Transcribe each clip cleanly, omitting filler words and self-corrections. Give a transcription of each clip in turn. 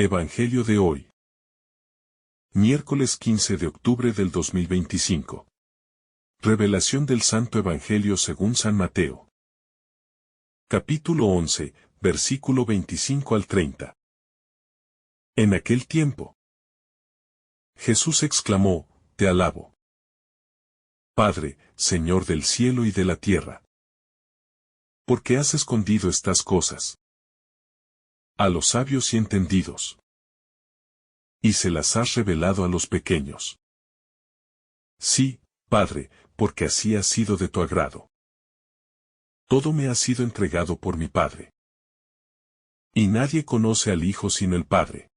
Evangelio de hoy. Miércoles 15 de octubre del 2025. Revelación del Santo Evangelio según San Mateo. Capítulo 11, versículo 25 al 30. En aquel tiempo, Jesús exclamó: Te alabo, Padre, Señor del cielo y de la tierra. ¿Por qué has escondido estas cosas a los sabios y entendidos, y se las has revelado a los pequeños? Sí, Padre, porque así ha sido de tu agrado. Todo me ha sido entregado por mi Padre. Y nadie conoce al Hijo sino el Padre.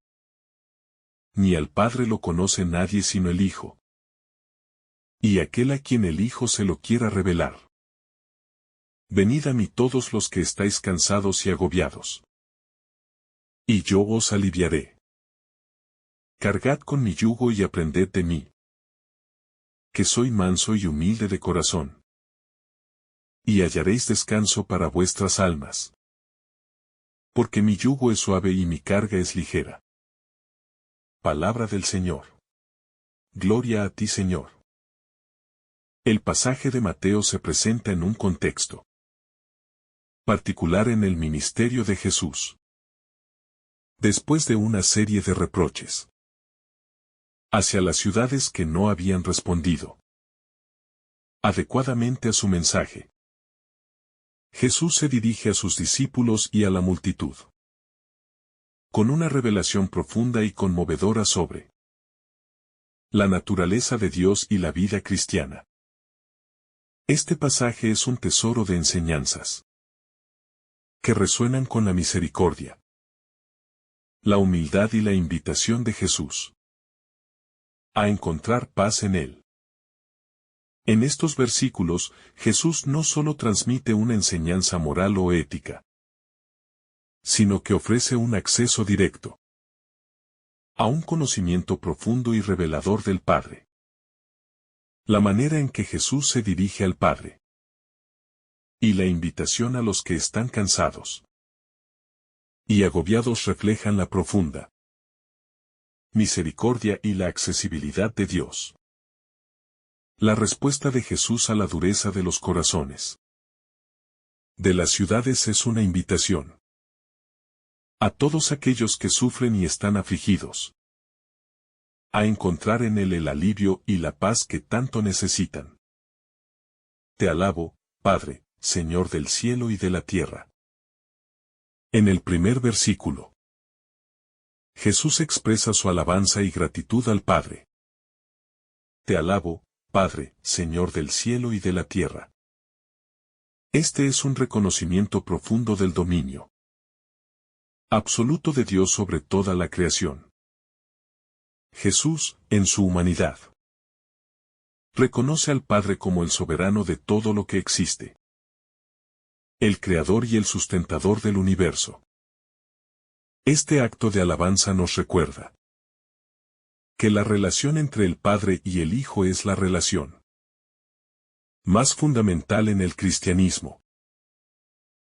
Ni al Padre lo conoce nadie sino el Hijo. Y aquel a quien el Hijo se lo quiera revelar. Venid a mí todos los que estáis cansados y agobiados, y yo os aliviaré. Cargad con mi yugo y aprended de mí, que soy manso y humilde de corazón, y hallaréis descanso para vuestras almas. Porque mi yugo es suave y mi carga es ligera. Palabra del Señor. Gloria a ti, Señor. El pasaje de Mateo se presenta en un contexto particular en el ministerio de Jesús. Después de una serie de reproches hacia las ciudades que no habían respondido adecuadamente a su mensaje, Jesús se dirige a sus discípulos y a la multitud con una revelación profunda y conmovedora sobre la naturaleza de Dios y la vida cristiana. Este pasaje es un tesoro de enseñanzas que resuenan con la misericordia, la humildad y la invitación de Jesús a encontrar paz en Él. En estos versículos, Jesús no solo transmite una enseñanza moral o ética, sino que ofrece un acceso directo a un conocimiento profundo y revelador del Padre. La manera en que Jesús se dirige al Padre y la invitación a los que están cansados y agobiados reflejan la profunda misericordia y la accesibilidad de Dios. La respuesta de Jesús a la dureza de los corazones de las ciudades es una invitación a todos aquellos que sufren y están afligidos a encontrar en Él el alivio y la paz que tanto necesitan. Te alabo, Padre, Señor del cielo y de la tierra. En el primer versículo, Jesús expresa su alabanza y gratitud al Padre. Te alabo, Padre, Señor del cielo y de la tierra. Este es un reconocimiento profundo del dominio absoluto de Dios sobre toda la creación. Jesús, en su humanidad, reconoce al Padre como el soberano de todo lo que existe, el creador y el sustentador del universo. Este acto de alabanza nos recuerda que la relación entre el Padre y el Hijo es la relación más fundamental en el cristianismo.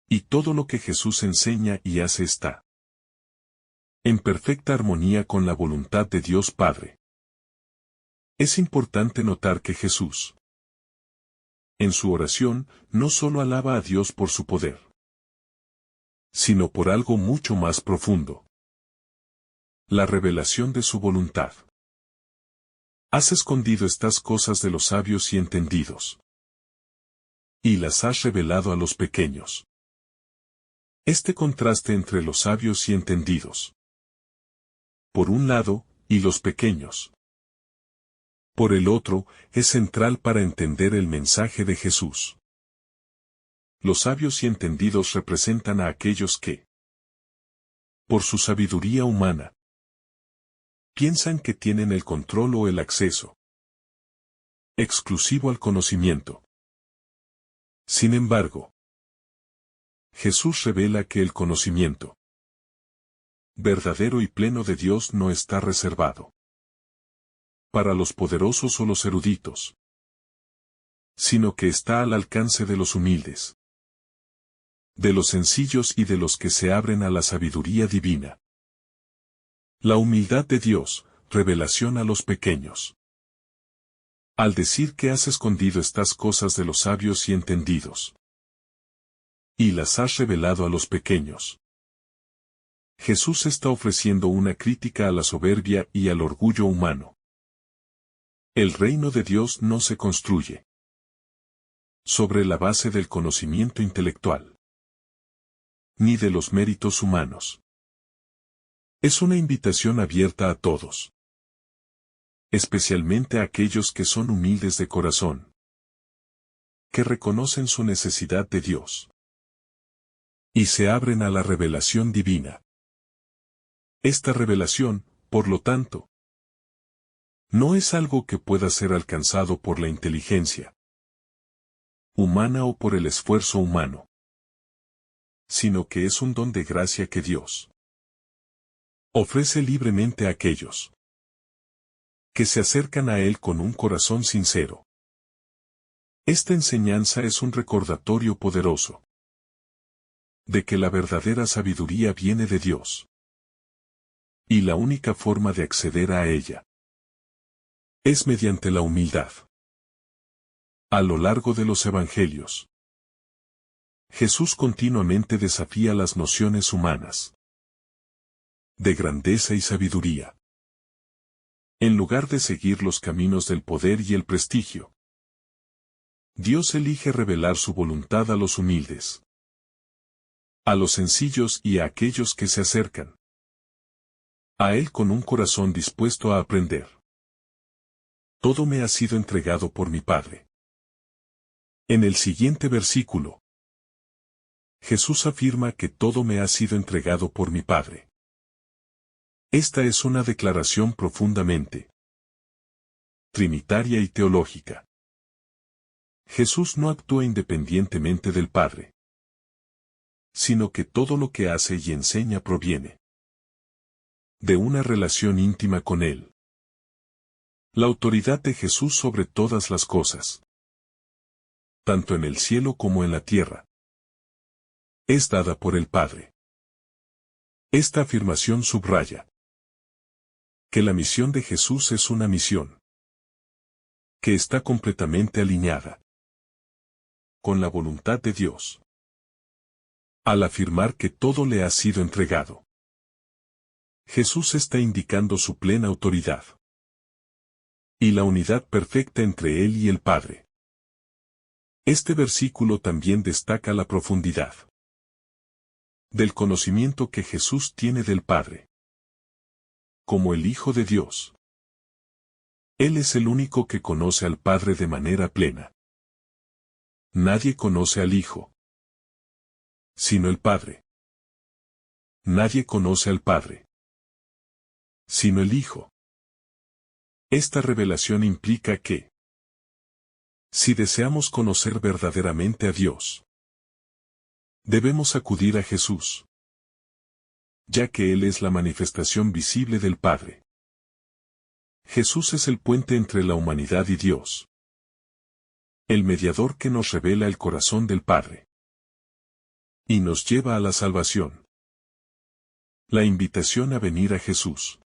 Y todo lo que Jesús enseña y hace está en perfecta armonía con la voluntad de Dios Padre. Es importante notar que Jesús, en su oración, no solo alaba a Dios por su poder, sino por algo mucho más profundo: la revelación de su voluntad. Has escondido estas cosas de los sabios y entendidos, y las has revelado a los pequeños. Este contraste entre los sabios y entendidos, por un lado, y los pequeños, por el otro, es central para entender el mensaje de Jesús. Los sabios y entendidos representan a aquellos que, por su sabiduría humana, piensan que tienen el control o el acceso exclusivo al conocimiento. Sin embargo, Jesús revela que el conocimiento verdadero y pleno de Dios no está reservado para los poderosos o los eruditos, sino que está al alcance de los humildes, de los sencillos y de los que se abren a la sabiduría divina. La humildad de Dios, revelación a los pequeños. Al decir que has escondido estas cosas de los sabios y entendidos, y las has revelado a los pequeños. Jesús está ofreciendo una crítica a la soberbia y al orgullo humano. El reino de Dios no se construye sobre la base del conocimiento intelectual, ni de los méritos humanos. Es una invitación abierta a todos, especialmente a aquellos que son humildes de corazón, que reconocen su necesidad de Dios y se abren a la revelación divina. Esta revelación, por lo tanto, no es algo que pueda ser alcanzado por la inteligencia humana o por el esfuerzo humano, sino que es un don de gracia que Dios ofrece libremente a aquellos que se acercan a Él con un corazón sincero. Esta enseñanza es un recordatorio poderoso de que la verdadera sabiduría viene de Dios, y la única forma de acceder a ella es mediante la humildad. A lo largo de los evangelios, Jesús continuamente desafía las nociones humanas de grandeza y sabiduría. En lugar de seguir los caminos del poder y el prestigio, Dios elige revelar su voluntad a los humildes, a los sencillos y a aquellos que se acercan a Él con un corazón dispuesto a aprender. Todo me ha sido entregado por mi Padre. En el siguiente versículo, Jesús afirma que todo me ha sido entregado por mi Padre. Esta es una declaración profundamente trinitaria y teológica. Jesús no actúa independientemente del Padre, sino que todo lo que hace y enseña proviene de una relación íntima con Él. La autoridad de Jesús sobre todas las cosas, tanto en el cielo como en la tierra, es dada por el Padre. Esta afirmación subraya que la misión de Jesús es una misión que está completamente alineada con la voluntad de Dios. Al afirmar que todo le ha sido entregado, Jesús está indicando su plena autoridad y la unidad perfecta entre Él y el Padre. Este versículo también destaca la profundidad del conocimiento que Jesús tiene del Padre. Como el Hijo de Dios, Él es el único que conoce al Padre de manera plena. Nadie conoce al Hijo, sino el Padre. Nadie conoce al Padre, sino el Hijo. Esta revelación implica que, si deseamos conocer verdaderamente a Dios, debemos acudir a Jesús, ya que Él es la manifestación visible del Padre. Jesús es el puente entre la humanidad y Dios, el mediador que nos revela el corazón del Padre y nos lleva a la salvación. La invitación a venir a Jesús.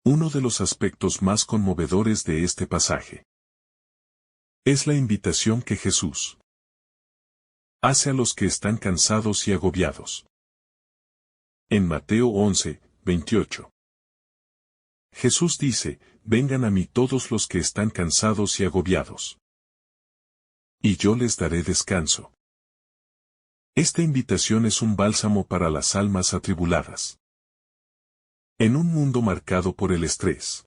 Uno de los aspectos más conmovedores de este pasaje es la invitación que Jesús hace a los que están cansados y agobiados. En Mateo 11, 28. Jesús dice, vengan a mí todos los que están cansados y agobiados, y yo les daré descanso. Esta invitación es un bálsamo para las almas atribuladas. En un mundo marcado por el estrés,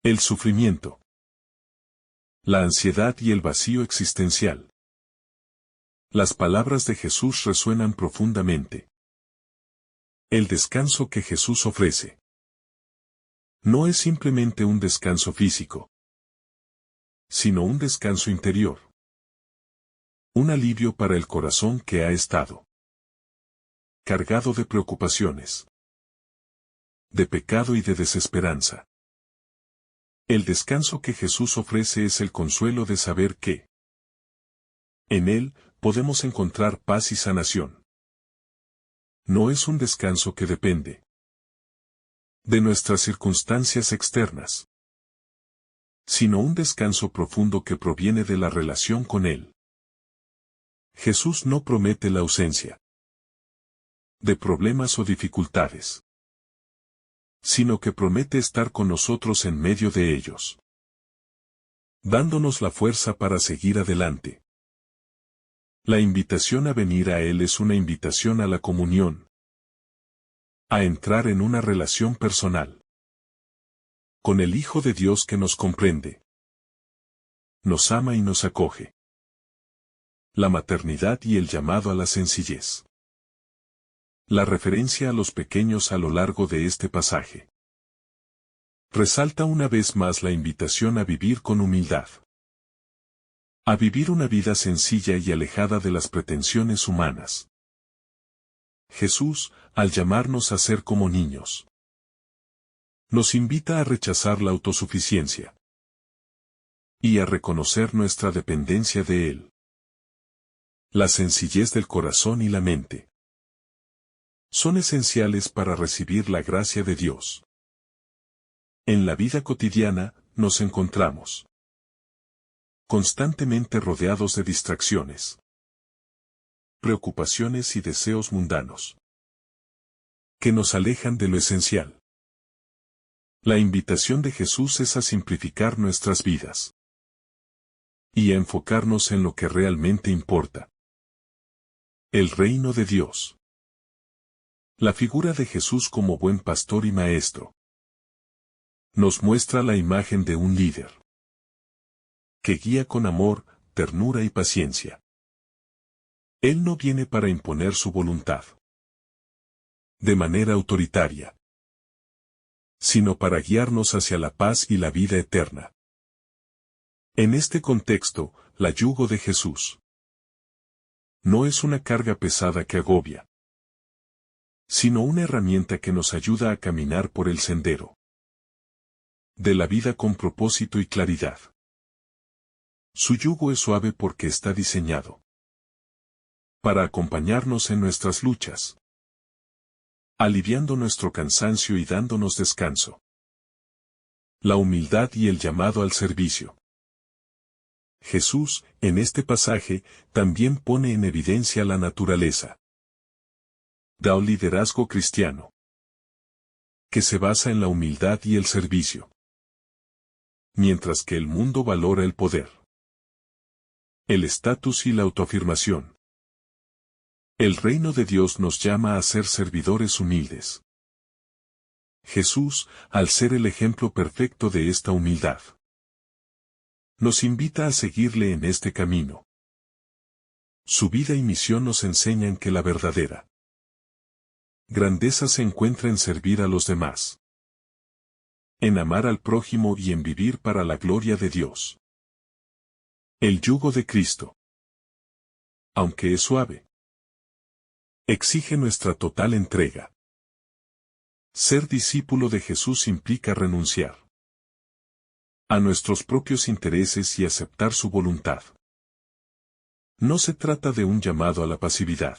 el sufrimiento, la ansiedad y el vacío existencial, las palabras de Jesús resuenan profundamente. El descanso que Jesús ofrece no es simplemente un descanso físico, sino un descanso interior. Un alivio para el corazón que ha estado cargado de preocupaciones, de pecado y de desesperanza. El descanso que Jesús ofrece es el consuelo de saber que en Él podemos encontrar paz y sanación. No es un descanso que depende de nuestras circunstancias externas, sino un descanso profundo que proviene de la relación con Él. Jesús no promete la ausencia de problemas o dificultades, sino que promete estar con nosotros en medio de ellos, dándonos la fuerza para seguir adelante. La invitación a venir a Él es una invitación a la comunión, a entrar en una relación personal con el Hijo de Dios que nos comprende, nos ama y nos acoge. La maternidad y el llamado a la sencillez. La referencia a los pequeños a lo largo de este pasaje resalta una vez más la invitación a vivir con humildad, a vivir una vida sencilla y alejada de las pretensiones humanas. Jesús, al llamarnos a ser como niños, nos invita a rechazar la autosuficiencia y a reconocer nuestra dependencia de Él. La sencillez del corazón y la mente son esenciales para recibir la gracia de Dios. En la vida cotidiana, nos encontramos constantemente rodeados de distracciones, preocupaciones y deseos mundanos que nos alejan de lo esencial. La invitación de Jesús es a simplificar nuestras vidas y a enfocarnos en lo que realmente importa: el reino de Dios. La figura de Jesús como buen pastor y maestro nos muestra la imagen de un líder que guía con amor, ternura y paciencia. Él no viene para imponer su voluntad de manera autoritaria, sino para guiarnos hacia la paz y la vida eterna. En este contexto, la yugo de Jesús no es una carga pesada que agobia, sino una herramienta que nos ayuda a caminar por el sendero de la vida con propósito y claridad. Su yugo es suave porque está diseñado para acompañarnos en nuestras luchas, aliviando nuestro cansancio y dándonos descanso. La humildad y el llamado al servicio. Jesús, en este pasaje, también pone en evidencia la naturaleza del liderazgo cristiano, que se basa en la humildad y el servicio. Mientras que el mundo valora el poder, el estatus y la autoafirmación, el reino de Dios nos llama a ser servidores humildes. Jesús, al ser el ejemplo perfecto de esta humildad, nos invita a seguirle en este camino. Su vida y misión nos enseñan que la verdadera grandeza se encuentra en servir a los demás, en amar al prójimo y en vivir para la gloria de Dios. El yugo de Cristo, aunque es suave, exige nuestra total entrega. Ser discípulo de Jesús implica renunciar a nuestros propios intereses y aceptar su voluntad. No se trata de un llamado a la pasividad,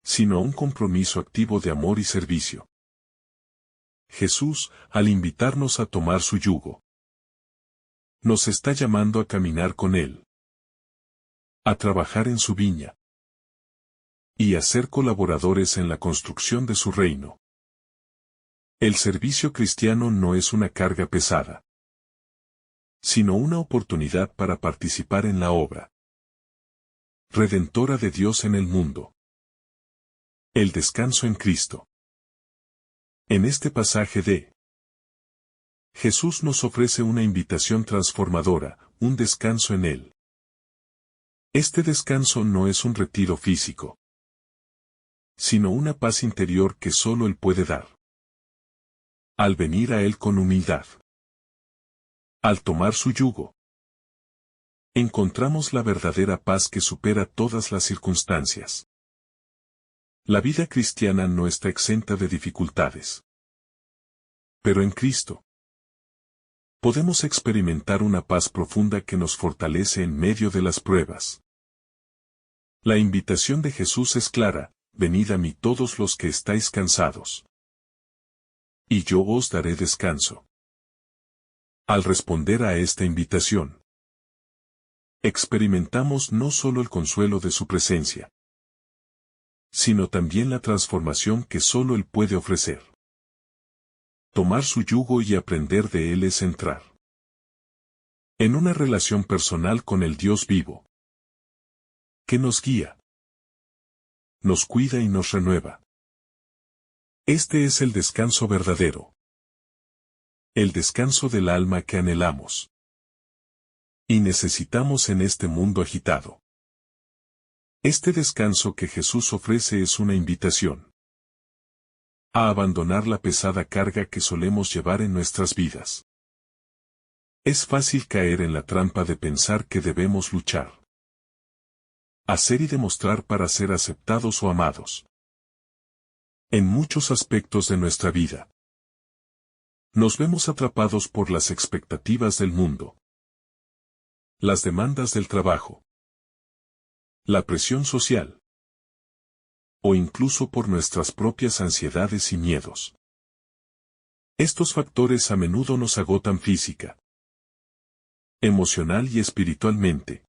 sino a un compromiso activo de amor y servicio. Jesús, al invitarnos a tomar su yugo, nos está llamando a caminar con Él, a trabajar en su viña y a ser colaboradores en la construcción de su reino. El servicio cristiano no es una carga pesada, sino una oportunidad para participar en la obra redentora de Dios en el mundo. El descanso en Cristo. En este pasaje de Jesús nos ofrece una invitación transformadora, un descanso en Él. Este descanso no es un retiro físico, sino una paz interior que solo Él puede dar. Al venir a Él con humildad, al tomar su yugo, encontramos la verdadera paz que supera todas las circunstancias. La vida cristiana no está exenta de dificultades, pero en Cristo podemos experimentar una paz profunda que nos fortalece en medio de las pruebas. La invitación de Jesús es clara: venid a mí todos los que estáis cansados y yo os daré descanso. Al responder a esta invitación, experimentamos no solo el consuelo de su presencia, sino también la transformación que solo Él puede ofrecer. Tomar su yugo y aprender de Él es entrar en una relación personal con el Dios vivo, que nos guía, nos cuida y nos renueva. Este es el descanso verdadero, el descanso del alma que anhelamos y necesitamos en este mundo agitado. Este descanso que Jesús ofrece es una invitación a abandonar la pesada carga que solemos llevar en nuestras vidas. Es fácil caer en la trampa de pensar que debemos luchar, hacer y demostrar para ser aceptados o amados. En muchos aspectos de nuestra vida, nos vemos atrapados por las expectativas del mundo, las demandas del trabajo, la presión social, o incluso por nuestras propias ansiedades y miedos. Estos factores a menudo nos agotan física, emocional y espiritualmente,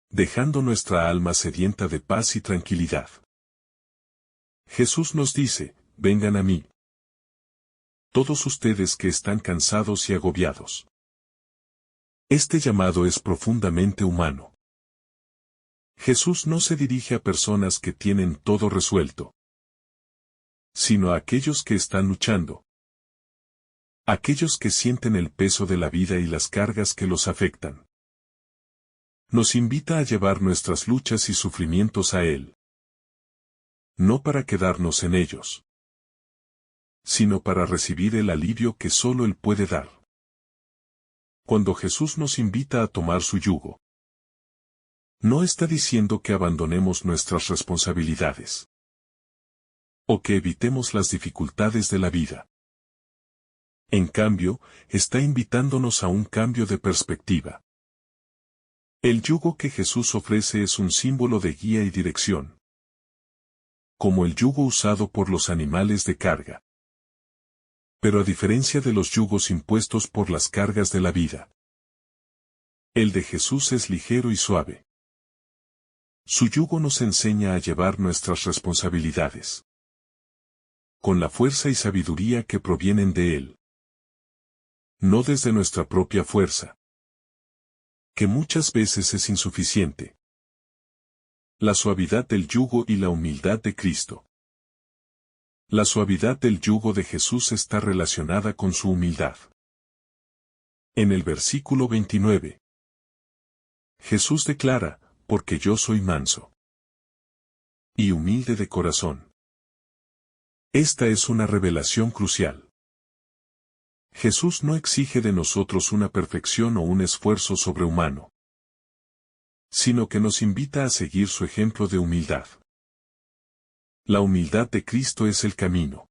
dejando nuestra alma sedienta de paz y tranquilidad. Jesús nos dice, vengan a mí, todos ustedes que están cansados y agobiados. Este llamado es profundamente humano. Jesús no se dirige a personas que tienen todo resuelto, sino a aquellos que están luchando, aquellos que sienten el peso de la vida y las cargas que los afectan. Nos invita a llevar nuestras luchas y sufrimientos a Él, no para quedarnos en ellos, sino para recibir el alivio que solo Él puede dar. Cuando Jesús nos invita a tomar su yugo, no está diciendo que abandonemos nuestras responsabilidades, o que evitemos las dificultades de la vida. En cambio, está invitándonos a un cambio de perspectiva. El yugo que Jesús ofrece es un símbolo de guía y dirección, como el yugo usado por los animales de carga. Pero a diferencia de los yugos impuestos por las cargas de la vida, el de Jesús es ligero y suave. Su yugo nos enseña a llevar nuestras responsabilidades con la fuerza y sabiduría que provienen de Él, no desde nuestra propia fuerza, que muchas veces es insuficiente. La suavidad del yugo y la humildad de Cristo. La suavidad del yugo de Jesús está relacionada con su humildad. En el versículo 29, Jesús declara, porque yo soy manso y humilde de corazón. Esta es una revelación crucial. Jesús no exige de nosotros una perfección o un esfuerzo sobrehumano, sino que nos invita a seguir su ejemplo de humildad. La humildad de Cristo es el camino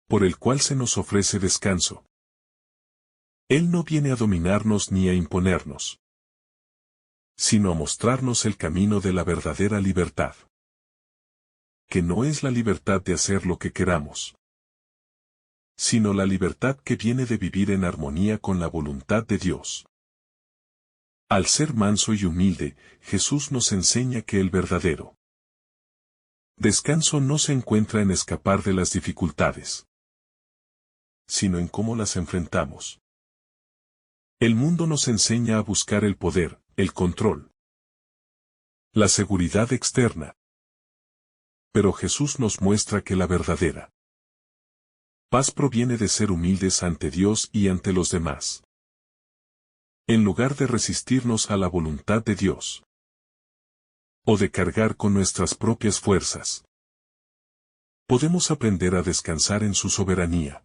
por el cual se nos ofrece descanso. Él no viene a dominarnos ni a imponernos, sino a mostrarnos el camino de la verdadera libertad, que no es la libertad de hacer lo que queramos, sino la libertad que viene de vivir en armonía con la voluntad de Dios. Al ser manso y humilde, Jesús nos enseña que el verdadero descanso no se encuentra en escapar de las dificultades, sino en cómo las enfrentamos. El mundo nos enseña a buscar el poder, el control, la seguridad externa. Pero Jesús nos muestra que la verdadera paz proviene de ser humildes ante Dios y ante los demás. En lugar de resistirnos a la voluntad de Dios, o de cargar con nuestras propias fuerzas, podemos aprender a descansar en su soberanía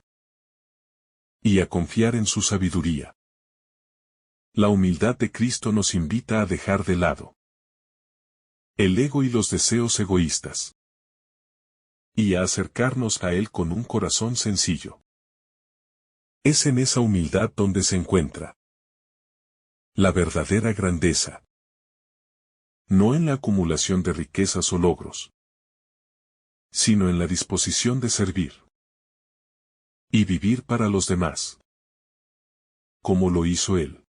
y a confiar en su sabiduría. La humildad de Cristo nos invita a dejar de lado el ego y los deseos egoístas, y a acercarnos a Él con un corazón sencillo. Es en esa humildad donde se encuentra la verdadera grandeza, no en la acumulación de riquezas o logros, sino en la disposición de servir. y vivir para los demás, como lo hizo él.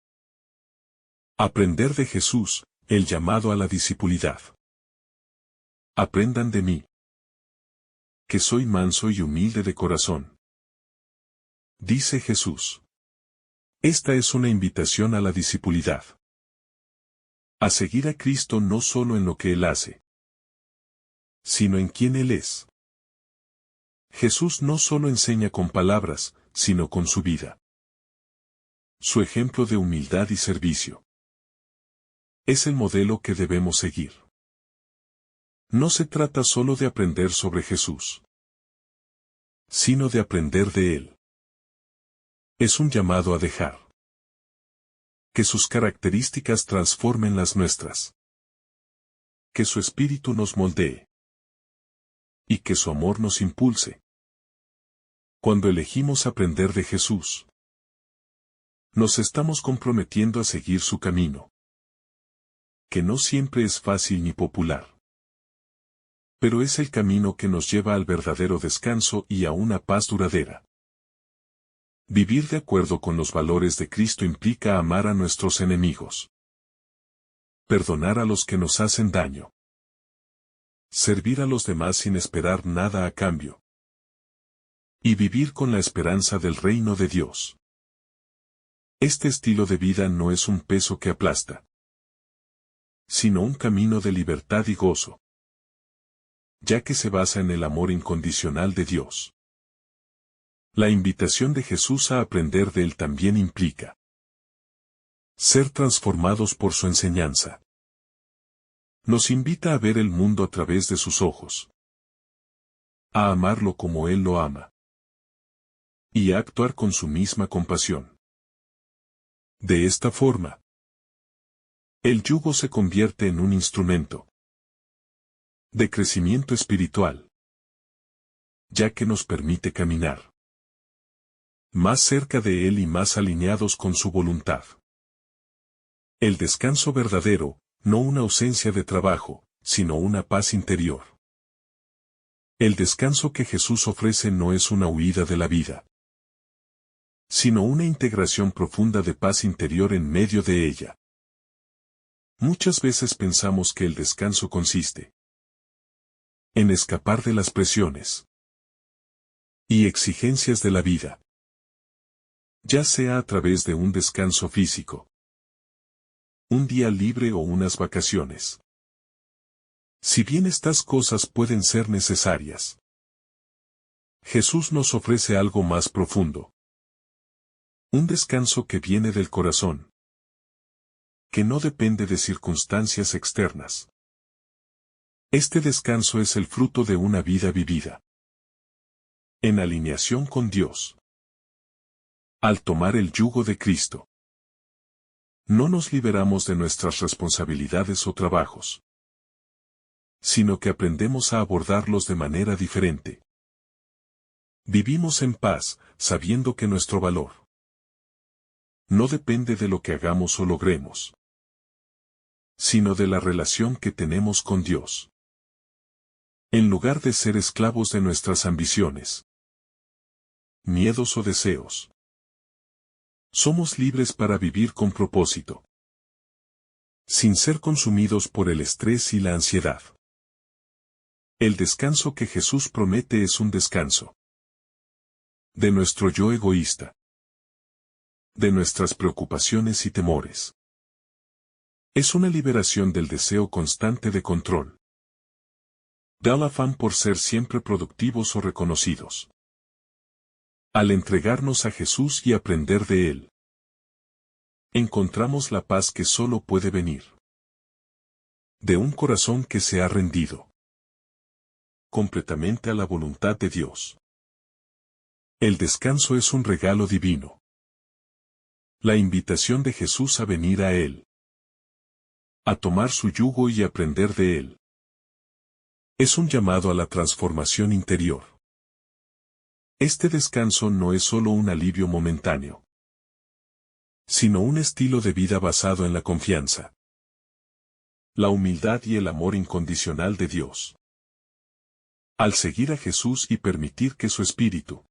Aprender de Jesús, el llamado a la discipulidad. Aprendan de mí, que soy manso y humilde de corazón, dice Jesús. Esta es una invitación a la discipulidad. A seguir a Cristo no solo en lo que Él hace, sino en quién Él es. Jesús no solo enseña con palabras, sino con su vida. Su ejemplo de humildad y servicio es el modelo que debemos seguir. No se trata solo de aprender sobre Jesús, sino de aprender de Él. Es un llamado a dejar que sus características transformen las nuestras, que su espíritu nos moldee y que su amor nos impulse. Cuando elegimos aprender de Jesús, nos estamos comprometiendo a seguir su camino, que no siempre es fácil ni popular, pero es el camino que nos lleva al verdadero descanso y a una paz duradera. Vivir de acuerdo con los valores de Cristo implica amar a nuestros enemigos, perdonar a los que nos hacen daño, servir a los demás sin esperar nada a cambio, y vivir con la esperanza del reino de Dios. Este estilo de vida no es un peso que aplasta, sino un camino de libertad y gozo, ya que se basa en el amor incondicional de Dios. La invitación de Jesús a aprender de Él también implica ser transformados por su enseñanza. Nos invita a ver el mundo a través de sus ojos, a amarlo como Él lo ama, y a actuar con su misma compasión. De esta forma, el yugo se convierte en un instrumento de crecimiento espiritual, ya que nos permite caminar más cerca de Él y más alineados con su voluntad. El descanso verdadero, no una ausencia de trabajo, sino una paz interior. El descanso que Jesús ofrece no es una huida de la vida, sino una integración profunda de paz interior en medio de ella. Muchas veces pensamos que el descanso consiste en escapar de las presiones y exigencias de la vida, ya sea a través de un descanso físico, un día libre o unas vacaciones. Si bien estas cosas pueden ser necesarias, Jesús nos ofrece algo más profundo. Un descanso que viene del corazón, que no depende de circunstancias externas. Este descanso es el fruto de una vida vivida en alineación con Dios. Al tomar el yugo de Cristo, no nos liberamos de nuestras responsabilidades o trabajos, sino que aprendemos a abordarlos de manera diferente. Vivimos en paz, sabiendo que nuestro valor no depende de lo que hagamos o logremos, sino de la relación que tenemos con Dios. En lugar de ser esclavos de nuestras ambiciones, miedos o deseos, somos libres para vivir con propósito, sin ser consumidos por el estrés y la ansiedad. El descanso que Jesús promete es un descanso de nuestro yo egoísta, de nuestras preocupaciones y temores. Es una liberación del deseo constante de control, del afán por ser siempre productivos o reconocidos. Al entregarnos a Jesús y aprender de Él, encontramos la paz que solo puede venir de un corazón que se ha rendido completamente a la voluntad de Dios. El descanso es un regalo divino. La invitación de Jesús a venir a Él, a tomar su yugo y aprender de Él, es un llamado a la transformación interior. Este descanso no es solo un alivio momentáneo, sino un estilo de vida basado en la confianza, la humildad y el amor incondicional de Dios. Al seguir a Jesús y permitir que su espíritu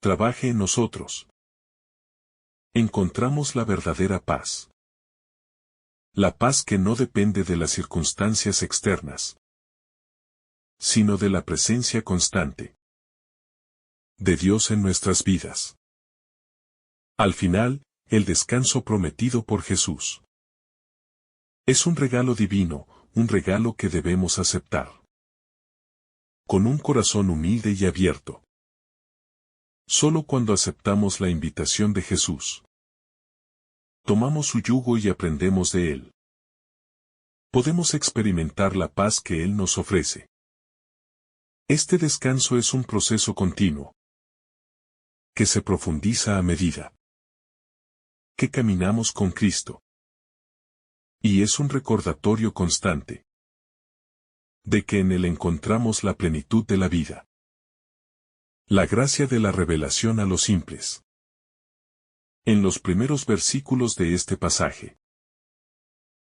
trabaje en nosotros. Encontramos la verdadera paz. La paz que no depende de las circunstancias externas, sino de la presencia constante de Dios en nuestras vidas. Al final, el descanso prometido por Jesús. Es un regalo divino, un regalo que debemos aceptar con un corazón humilde y abierto. Solo cuando aceptamos la invitación de Jesús, tomamos su yugo y aprendemos de él, podemos experimentar la paz que él nos ofrece. Este descanso es un proceso continuo, que se profundiza a medida que caminamos con Cristo. Y es un recordatorio constante de que en él encontramos la plenitud de la vida. La gracia de la revelación a los simples. En los primeros versículos de este pasaje,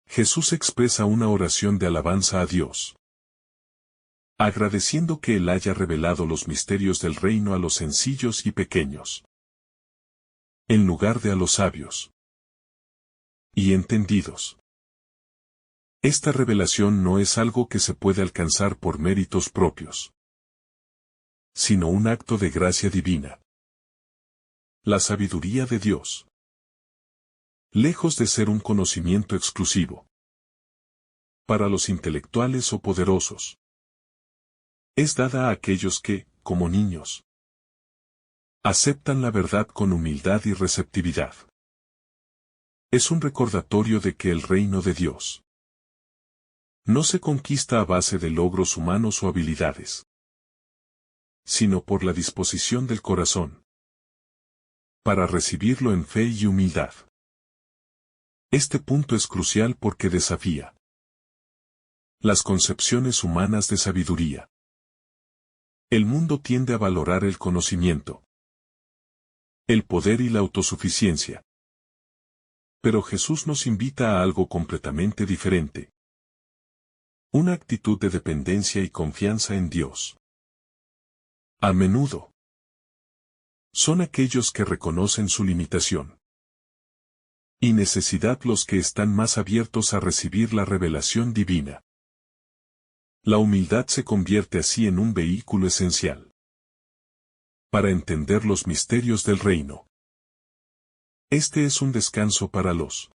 Jesús expresa una oración de alabanza a Dios, agradeciendo que Él haya revelado los misterios del reino a los sencillos y pequeños, en lugar de a los sabios y entendidos. Esta revelación no es algo que se puede alcanzar por méritos propios, sino un acto de gracia divina. La sabiduría de Dios, lejos de ser un conocimiento exclusivo para los intelectuales o poderosos, es dada a aquellos que, como niños, aceptan la verdad con humildad y receptividad. Es un recordatorio de que el reino de Dios no se conquista a base de logros humanos o habilidades, sino por la disposición del corazón para recibirlo en fe y humildad. Este punto es crucial porque desafía las concepciones humanas de sabiduría. El mundo tiende a valorar el conocimiento, el poder y la autosuficiencia. Pero Jesús nos invita a algo completamente diferente. Una actitud de dependencia y confianza en Dios. A menudo, son aquellos que reconocen su limitación y necesidad los que están más abiertos a recibir la revelación divina. La humildad se convierte así en un vehículo esencial para entender los misterios del reino. Este es un descanso para los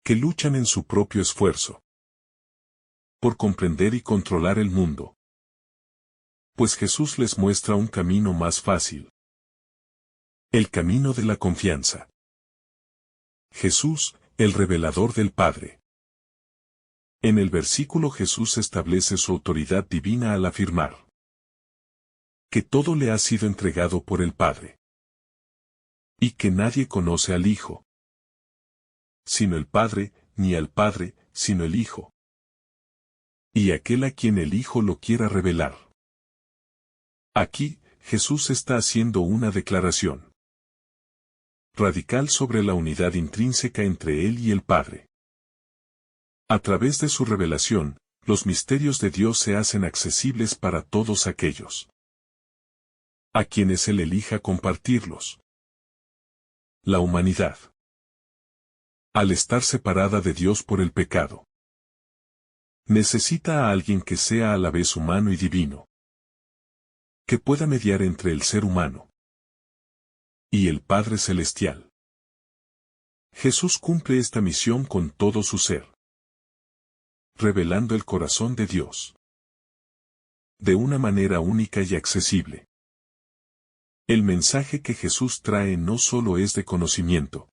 que luchan en su propio esfuerzo por comprender y controlar el mundo, pues Jesús les muestra un camino más fácil. El camino de la confianza. Jesús, el revelador del Padre. En el versículo Jesús establece su autoridad divina al afirmar que todo le ha sido entregado por el Padre, y que nadie conoce al Hijo, sino el Padre, ni al Padre, sino el Hijo, y aquel a quien el Hijo lo quiera revelar. Aquí, Jesús está haciendo una declaración radical sobre la unidad intrínseca entre Él y el Padre. A través de su revelación, los misterios de Dios se hacen accesibles para todos aquellos a quienes Él elija compartirlos. La humanidad, al estar separada de Dios por el pecado, necesita a alguien que sea a la vez humano y divino, que pueda mediar entre el ser humano y el Padre Celestial. Jesús cumple esta misión con todo su ser, revelando el corazón de Dios de una manera única y accesible. El mensaje que Jesús trae no solo es de conocimiento,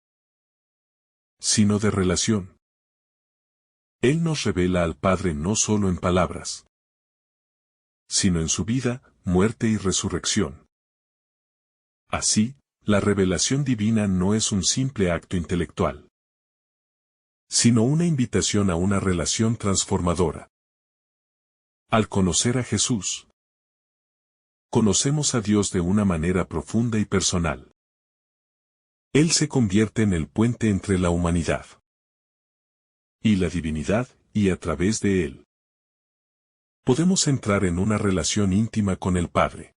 sino de relación. Él nos revela al Padre no solo en palabras, sino en su vida, muerte y resurrección. Así, la revelación divina no es un simple acto intelectual, sino una invitación a una relación transformadora. Al conocer a Jesús, conocemos a Dios de una manera profunda y personal. Él se convierte en el puente entre la humanidad y la divinidad, y a través de Él podemos entrar en una relación íntima con el Padre.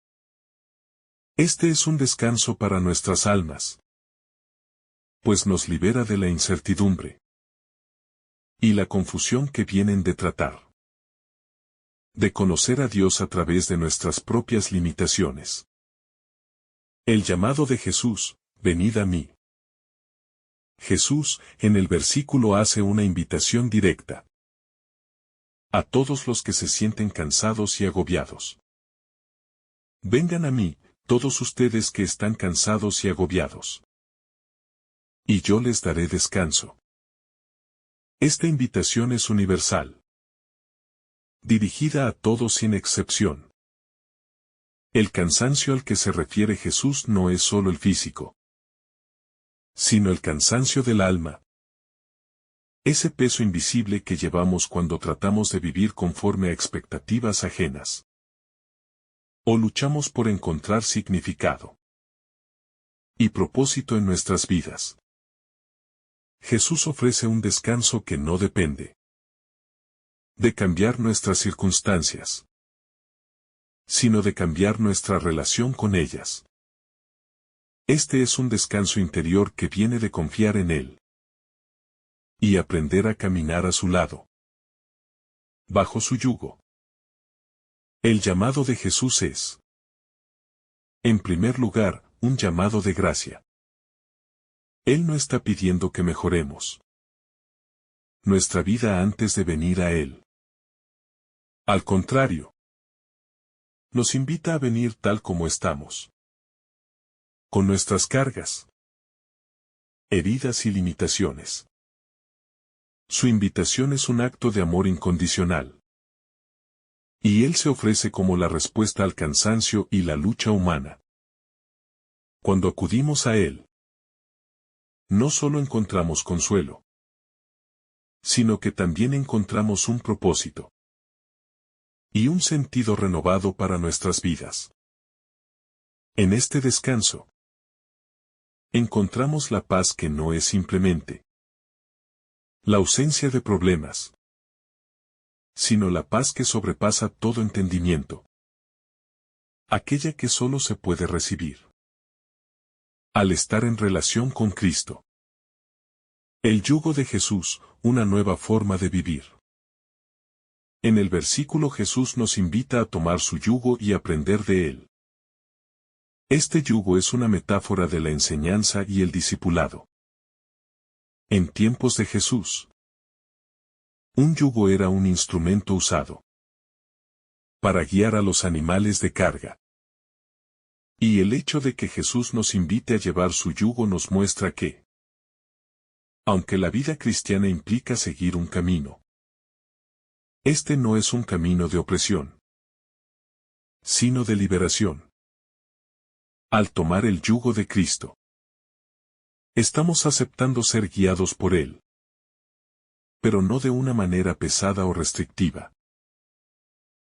Este es un descanso para nuestras almas, pues nos libera de la incertidumbre y la confusión que vienen de tratar de conocer a Dios a través de nuestras propias limitaciones. El llamado de Jesús, venid a mí. Jesús, en el versículo hace una invitación directa a todos los que se sienten cansados y agobiados. Vengan a mí, todos ustedes que están cansados y agobiados, y yo les daré descanso. Esta invitación es universal, dirigida a todos sin excepción. El cansancio al que se refiere Jesús no es solo el físico, sino el cansancio del alma. Ese peso invisible que llevamos cuando tratamos de vivir conforme a expectativas ajenas. O luchamos por encontrar significado y propósito en nuestras vidas. Jesús ofrece un descanso que no depende de cambiar nuestras circunstancias, sino de cambiar nuestra relación con ellas. Este es un descanso interior que viene de confiar en Él y aprender a caminar a su lado, bajo su yugo. El llamado de Jesús es, en primer lugar, un llamado de gracia. Él no está pidiendo que mejoremos nuestra vida antes de venir a Él. Al contrario, nos invita a venir tal como estamos, con nuestras cargas, heridas y limitaciones. Su invitación es un acto de amor incondicional. Y Él se ofrece como la respuesta al cansancio y la lucha humana. Cuando acudimos a Él, no solo encontramos consuelo, sino que también encontramos un propósito y un sentido renovado para nuestras vidas. En este descanso, encontramos la paz que no es simplemente la ausencia de problemas, sino la paz que sobrepasa todo entendimiento. Aquella que solo se puede recibir al estar en relación con Cristo. El yugo de Jesús, una nueva forma de vivir. En el versículo Jesús nos invita a tomar su yugo y aprender de él. Este yugo es una metáfora de la enseñanza y el discipulado. En tiempos de Jesús, un yugo era un instrumento usado para guiar a los animales de carga. Y el hecho de que Jesús nos invite a llevar su yugo nos muestra que, aunque la vida cristiana implica seguir un camino, este no es un camino de opresión, sino de liberación. Al tomar el yugo de Cristo, estamos aceptando ser guiados por Él, pero no de una manera pesada o restrictiva.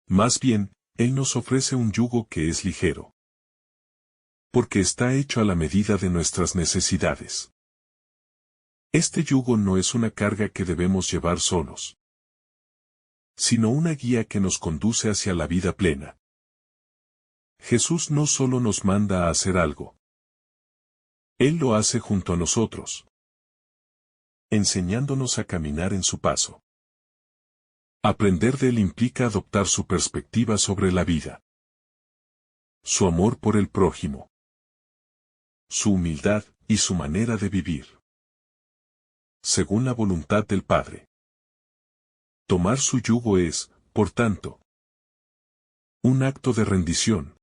Más bien, Él nos ofrece un yugo que es ligero, porque está hecho a la medida de nuestras necesidades. Este yugo no es una carga que debemos llevar solos, sino una guía que nos conduce hacia la vida plena. Jesús no solo nos manda a hacer algo, Él lo hace junto a nosotros, enseñándonos a caminar en su paso. Aprender de Él implica adoptar su perspectiva sobre la vida, su amor por el prójimo, su humildad y su manera de vivir, según la voluntad del Padre. Tomar su yugo es, por tanto, un acto de rendición,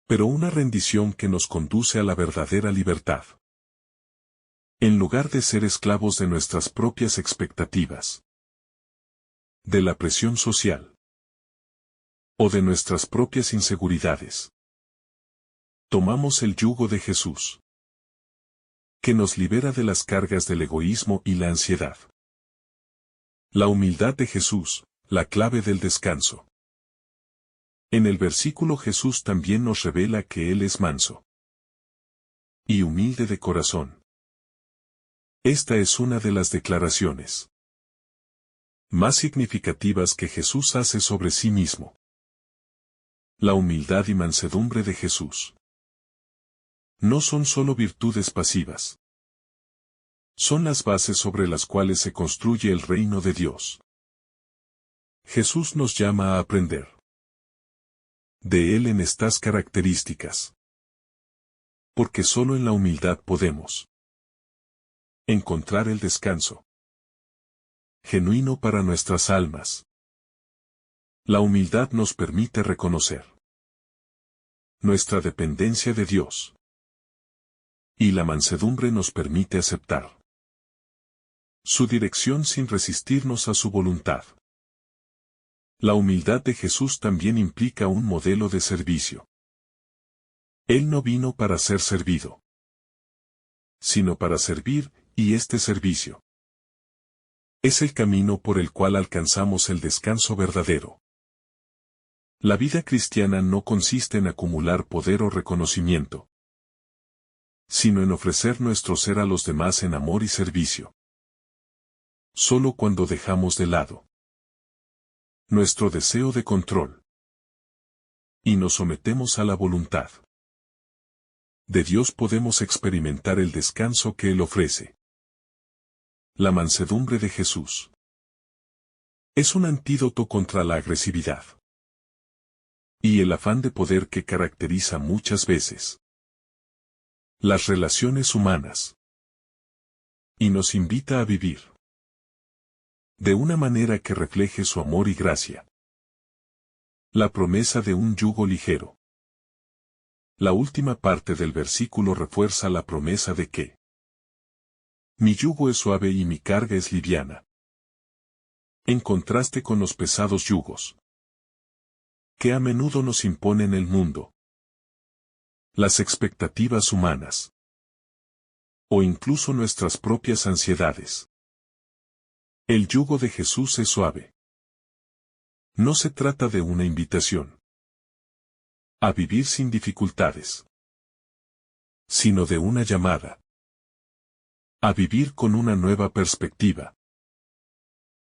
pero una rendición que nos conduce a la verdadera libertad. En lugar de ser esclavos de nuestras propias expectativas, de la presión social, o de nuestras propias inseguridades, tomamos el yugo de Jesús, que nos libera de las cargas del egoísmo y la ansiedad. La humildad de Jesús, la clave del descanso. En el versículo Jesús también nos revela que Él es manso y humilde de corazón. Esta es una de las declaraciones más significativas que Jesús hace sobre sí mismo. La humildad y mansedumbre de Jesús no son solo virtudes pasivas. Son las bases sobre las cuales se construye el reino de Dios. Jesús nos llama a aprender de Él en estas características. Porque solo en la humildad podemos encontrar el descanso genuino para nuestras almas. La humildad nos permite reconocer nuestra dependencia de Dios. Y la mansedumbre nos permite aceptar su dirección sin resistirnos a su voluntad. La humildad de Jesús también implica un modelo de servicio. Él no vino para ser servido, sino para servir, y este servicio es el camino por el cual alcanzamos el descanso verdadero. La vida cristiana no consiste en acumular poder o reconocimiento, sino en ofrecer nuestro ser a los demás en amor y servicio. Solo cuando dejamos de lado nuestro deseo de control y nos sometemos a la voluntad de Dios podemos experimentar el descanso que Él ofrece. La mansedumbre de Jesús es un antídoto contra la agresividad y el afán de poder que caracteriza muchas veces las relaciones humanas, y nos invita a vivir de una manera que refleje su amor y gracia. La promesa de un yugo ligero. La última parte del versículo refuerza la promesa de que mi yugo es suave y mi carga es liviana. En contraste con los pesados yugos que a menudo nos imponen el mundo, las expectativas humanas, o incluso nuestras propias ansiedades. El yugo de Jesús es suave. No se trata de una invitación a vivir sin dificultades, sino de una llamada a vivir con una nueva perspectiva,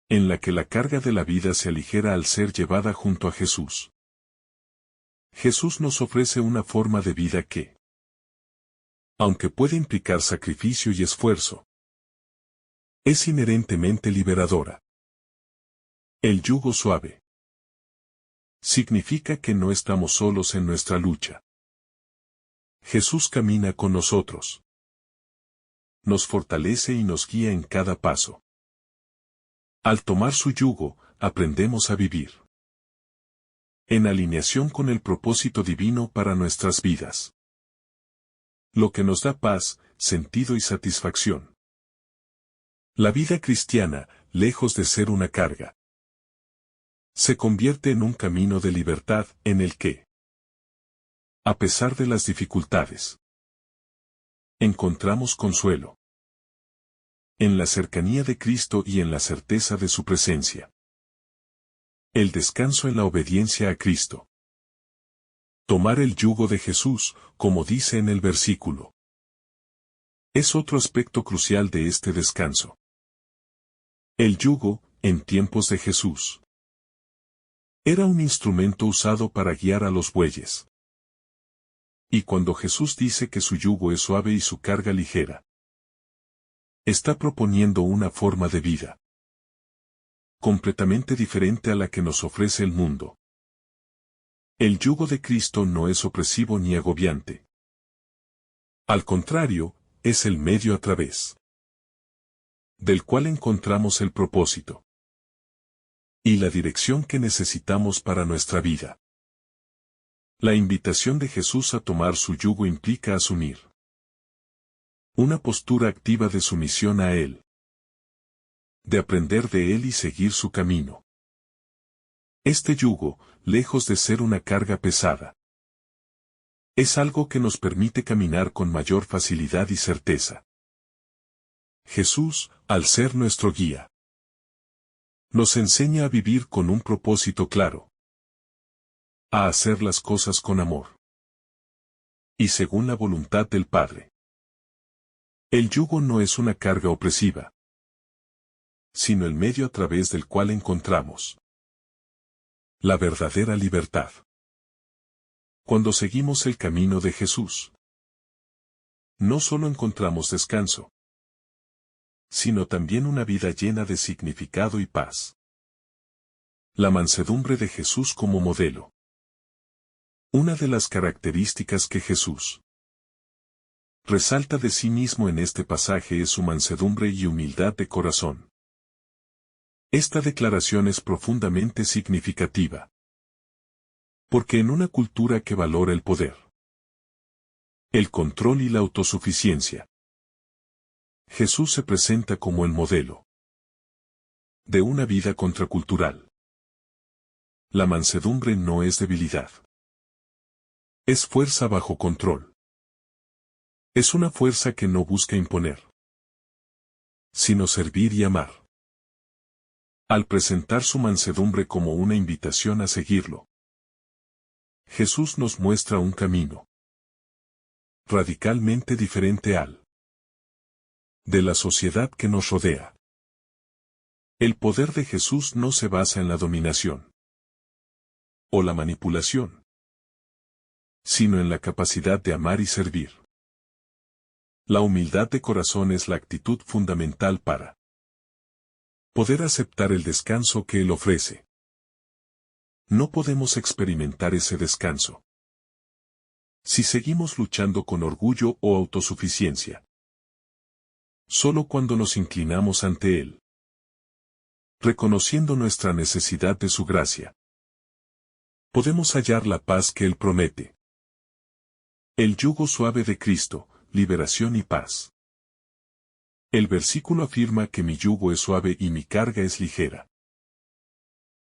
en la que la carga de la vida se aligera al ser llevada junto a Jesús. Jesús nos ofrece una forma de vida que, aunque puede implicar sacrificio y esfuerzo, es inherentemente liberadora. El yugo suave significa que no estamos solos en nuestra lucha. Jesús camina con nosotros. Nos fortalece y nos guía en cada paso. Al tomar su yugo, aprendemos a vivir en alineación con el propósito divino para nuestras vidas. Lo que nos da paz, sentido y satisfacción. La vida cristiana, lejos de ser una carga, se convierte en un camino de libertad en el que, a pesar de las dificultades, encontramos consuelo en la cercanía de Cristo y en la certeza de su presencia. El descanso en la obediencia a Cristo. Tomar el yugo de Jesús, como dice en el versículo, es otro aspecto crucial de este descanso. El yugo, en tiempos de Jesús, era un instrumento usado para guiar a los bueyes. Y cuando Jesús dice que su yugo es suave y su carga ligera, está proponiendo una forma de vida completamente diferente a la que nos ofrece el mundo. El yugo de Cristo no es opresivo ni agobiante. Al contrario, es el medio a través del cual encontramos el propósito y la dirección que necesitamos para nuestra vida. La invitación de Jesús a tomar su yugo implica asumir una postura activa de sumisión a Él, de aprender de Él y seguir su camino. Este yugo, lejos de ser una carga pesada, es algo que nos permite caminar con mayor facilidad y certeza. Jesús, al ser nuestro guía, nos enseña a vivir con un propósito claro, a hacer las cosas con amor y según la voluntad del Padre. El yugo no es una carga opresiva, sino el medio a través del cual encontramos la verdadera libertad. Cuando seguimos el camino de Jesús, no solo encontramos descanso, sino también una vida llena de significado y paz. La mansedumbre de Jesús como modelo. Una de las características que Jesús resalta de sí mismo en este pasaje es su mansedumbre y humildad de corazón. Esta declaración es profundamente significativa, porque en una cultura que valora el poder, el control y la autosuficiencia, Jesús se presenta como el modelo de una vida contracultural. La mansedumbre no es debilidad. Es fuerza bajo control. Es una fuerza que no busca imponer, sino servir y amar. Al presentar su mansedumbre como una invitación a seguirlo, Jesús nos muestra un camino radicalmente diferente al de la sociedad que nos rodea. El poder de Jesús no se basa en la dominación o la manipulación, sino en la capacidad de amar y servir. La humildad de corazón es la actitud fundamental para poder aceptar el descanso que Él ofrece. No podemos experimentar ese descanso si seguimos luchando con orgullo o autosuficiencia. Solo cuando nos inclinamos ante Él, reconociendo nuestra necesidad de su gracia, podemos hallar la paz que Él promete. El yugo suave de Cristo, liberación y paz. El versículo afirma que mi yugo es suave y mi carga es ligera.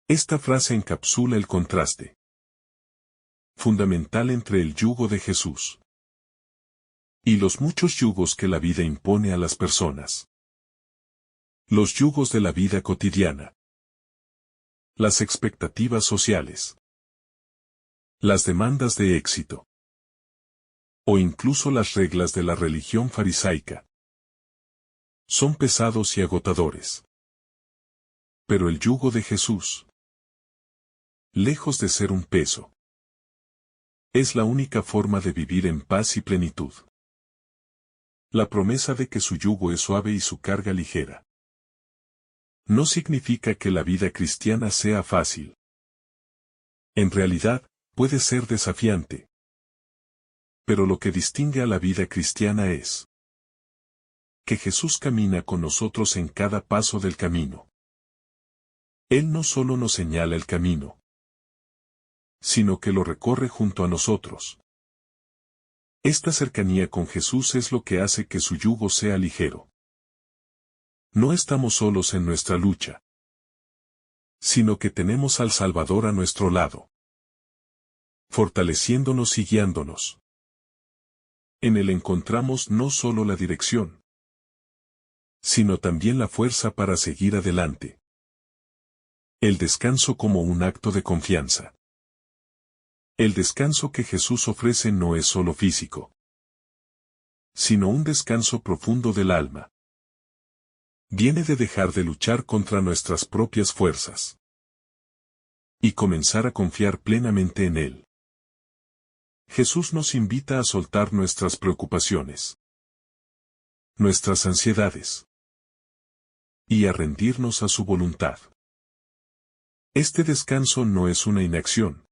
Esta frase encapsula el contraste fundamental entre el yugo de Jesús y los muchos yugos que la vida impone a las personas. Los yugos de la vida cotidiana. Las expectativas sociales. Las demandas de éxito. O incluso las reglas de la religión farisaica. Son pesados y agotadores. Pero el yugo de Jesús, lejos de ser un peso, es la única forma de vivir en paz y plenitud. La promesa de que su yugo es suave y su carga ligera no significa que la vida cristiana sea fácil. En realidad, puede ser desafiante. Pero lo que distingue a la vida cristiana es que Jesús camina con nosotros en cada paso del camino. Él no solo nos señala el camino, sino que lo recorre junto a nosotros. Esta cercanía con Jesús es lo que hace que su yugo sea ligero. No estamos solos en nuestra lucha, sino que tenemos al Salvador a nuestro lado, fortaleciéndonos y guiándonos. En Él encontramos no solo la dirección, sino también la fuerza para seguir adelante. El descanso como un acto de confianza. El descanso que Jesús ofrece no es solo físico, sino un descanso profundo del alma. Viene de dejar de luchar contra nuestras propias fuerzas y comenzar a confiar plenamente en Él. Jesús nos invita a soltar nuestras preocupaciones, nuestras ansiedades, y a rendirnos a su voluntad. Este descanso no es una inacción,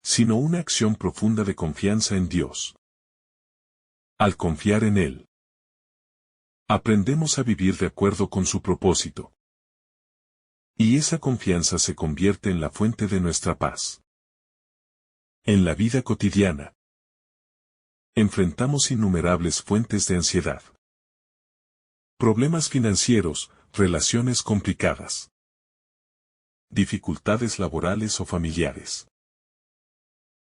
sino una acción profunda de confianza en Dios. Al confiar en Él, aprendemos a vivir de acuerdo con su propósito. Y esa confianza se convierte en la fuente de nuestra paz. En la vida cotidiana, enfrentamos innumerables fuentes de ansiedad. Problemas financieros, relaciones complicadas, dificultades laborales o familiares.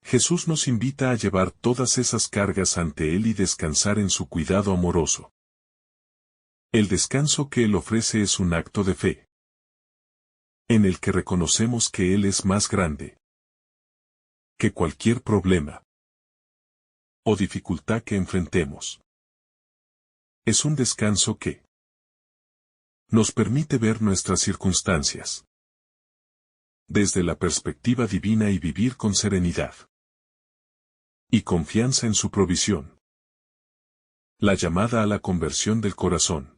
Jesús nos invita a llevar todas esas cargas ante Él y descansar en su cuidado amoroso. El descanso que Él ofrece es un acto de fe, en el que reconocemos que Él es más grande que cualquier problema o dificultad que enfrentemos. Es un descanso que nos permite ver nuestras circunstancias desde la perspectiva divina y vivir con serenidad. y confianza en su provisión. La llamada a la conversión del corazón.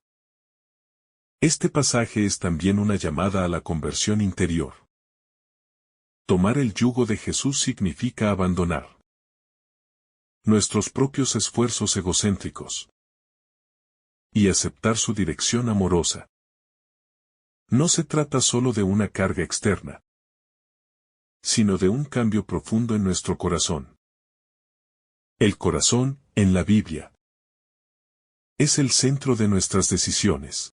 Este pasaje es también una llamada a la conversión interior. Tomar el yugo de Jesús significa abandonar nuestros propios esfuerzos egocéntricos y aceptar su dirección amorosa. No se trata solo de una carga externa, sino de un cambio profundo en nuestro corazón. El corazón, en la Biblia, es el centro de nuestras decisiones,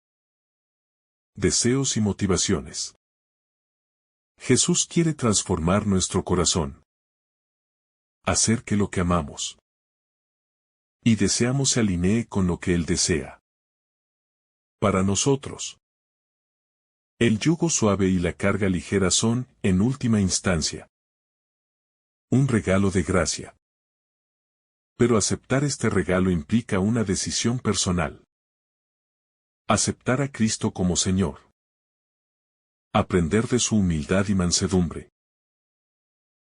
deseos y motivaciones. Jesús quiere transformar nuestro corazón, hacer que lo que amamos y deseamos se alinee con lo que Él desea para nosotros. El yugo suave y la carga ligera son, en última instancia, un regalo de gracia. Pero aceptar este regalo implica una decisión personal. Aceptar a Cristo como Señor. Aprender de su humildad y mansedumbre.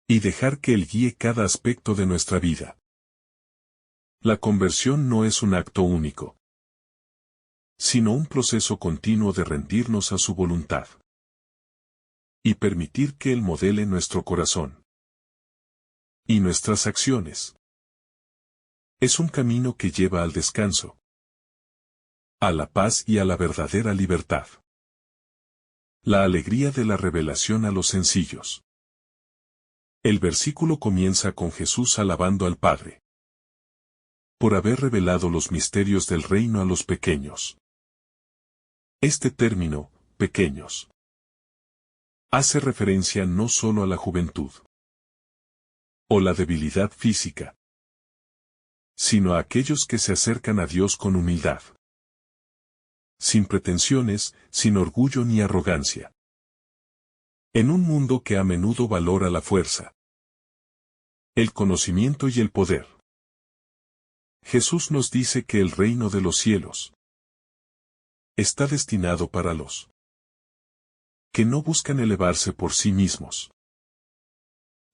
Y dejar que Él guíe cada aspecto de nuestra vida. La conversión no es un acto único, sino un proceso continuo de rendirnos a su voluntad y permitir que Él modele nuestro corazón y nuestras acciones. Es un camino que lleva al descanso, a la paz y a la verdadera libertad. La alegría de la revelación a los sencillos. El versículo comienza con Jesús alabando al Padre por haber revelado los misterios del reino a los pequeños. Este término, pequeños, hace referencia no solo a la juventud o la debilidad física, sino a aquellos que se acercan a Dios con humildad, sin pretensiones, sin orgullo ni arrogancia. En un mundo que a menudo valora la fuerza, el conocimiento y el poder, Jesús nos dice que el reino de los cielos está destinado para los que no buscan elevarse por sí mismos,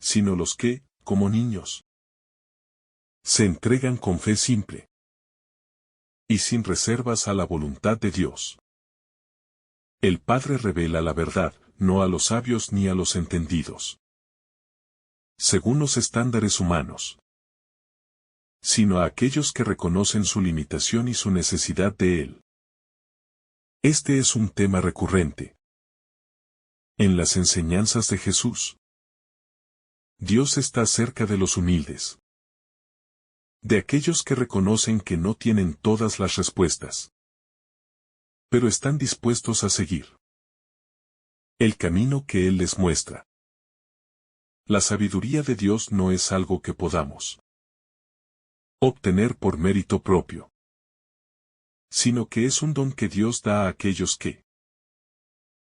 sino los que, como niños, se entregan con fe simple y sin reservas a la voluntad de Dios. El Padre revela la verdad, no a los sabios ni a los entendidos, según los estándares humanos, sino a aquellos que reconocen su limitación y su necesidad de Él. Este es un tema recurrente en las enseñanzas de Jesús. Dios está cerca de los humildes, de aquellos que reconocen que no tienen todas las respuestas, pero están dispuestos a seguir el camino que Él les muestra. La sabiduría de Dios no es algo que podamos obtener por mérito propio, sino que es un don que Dios da a aquellos que,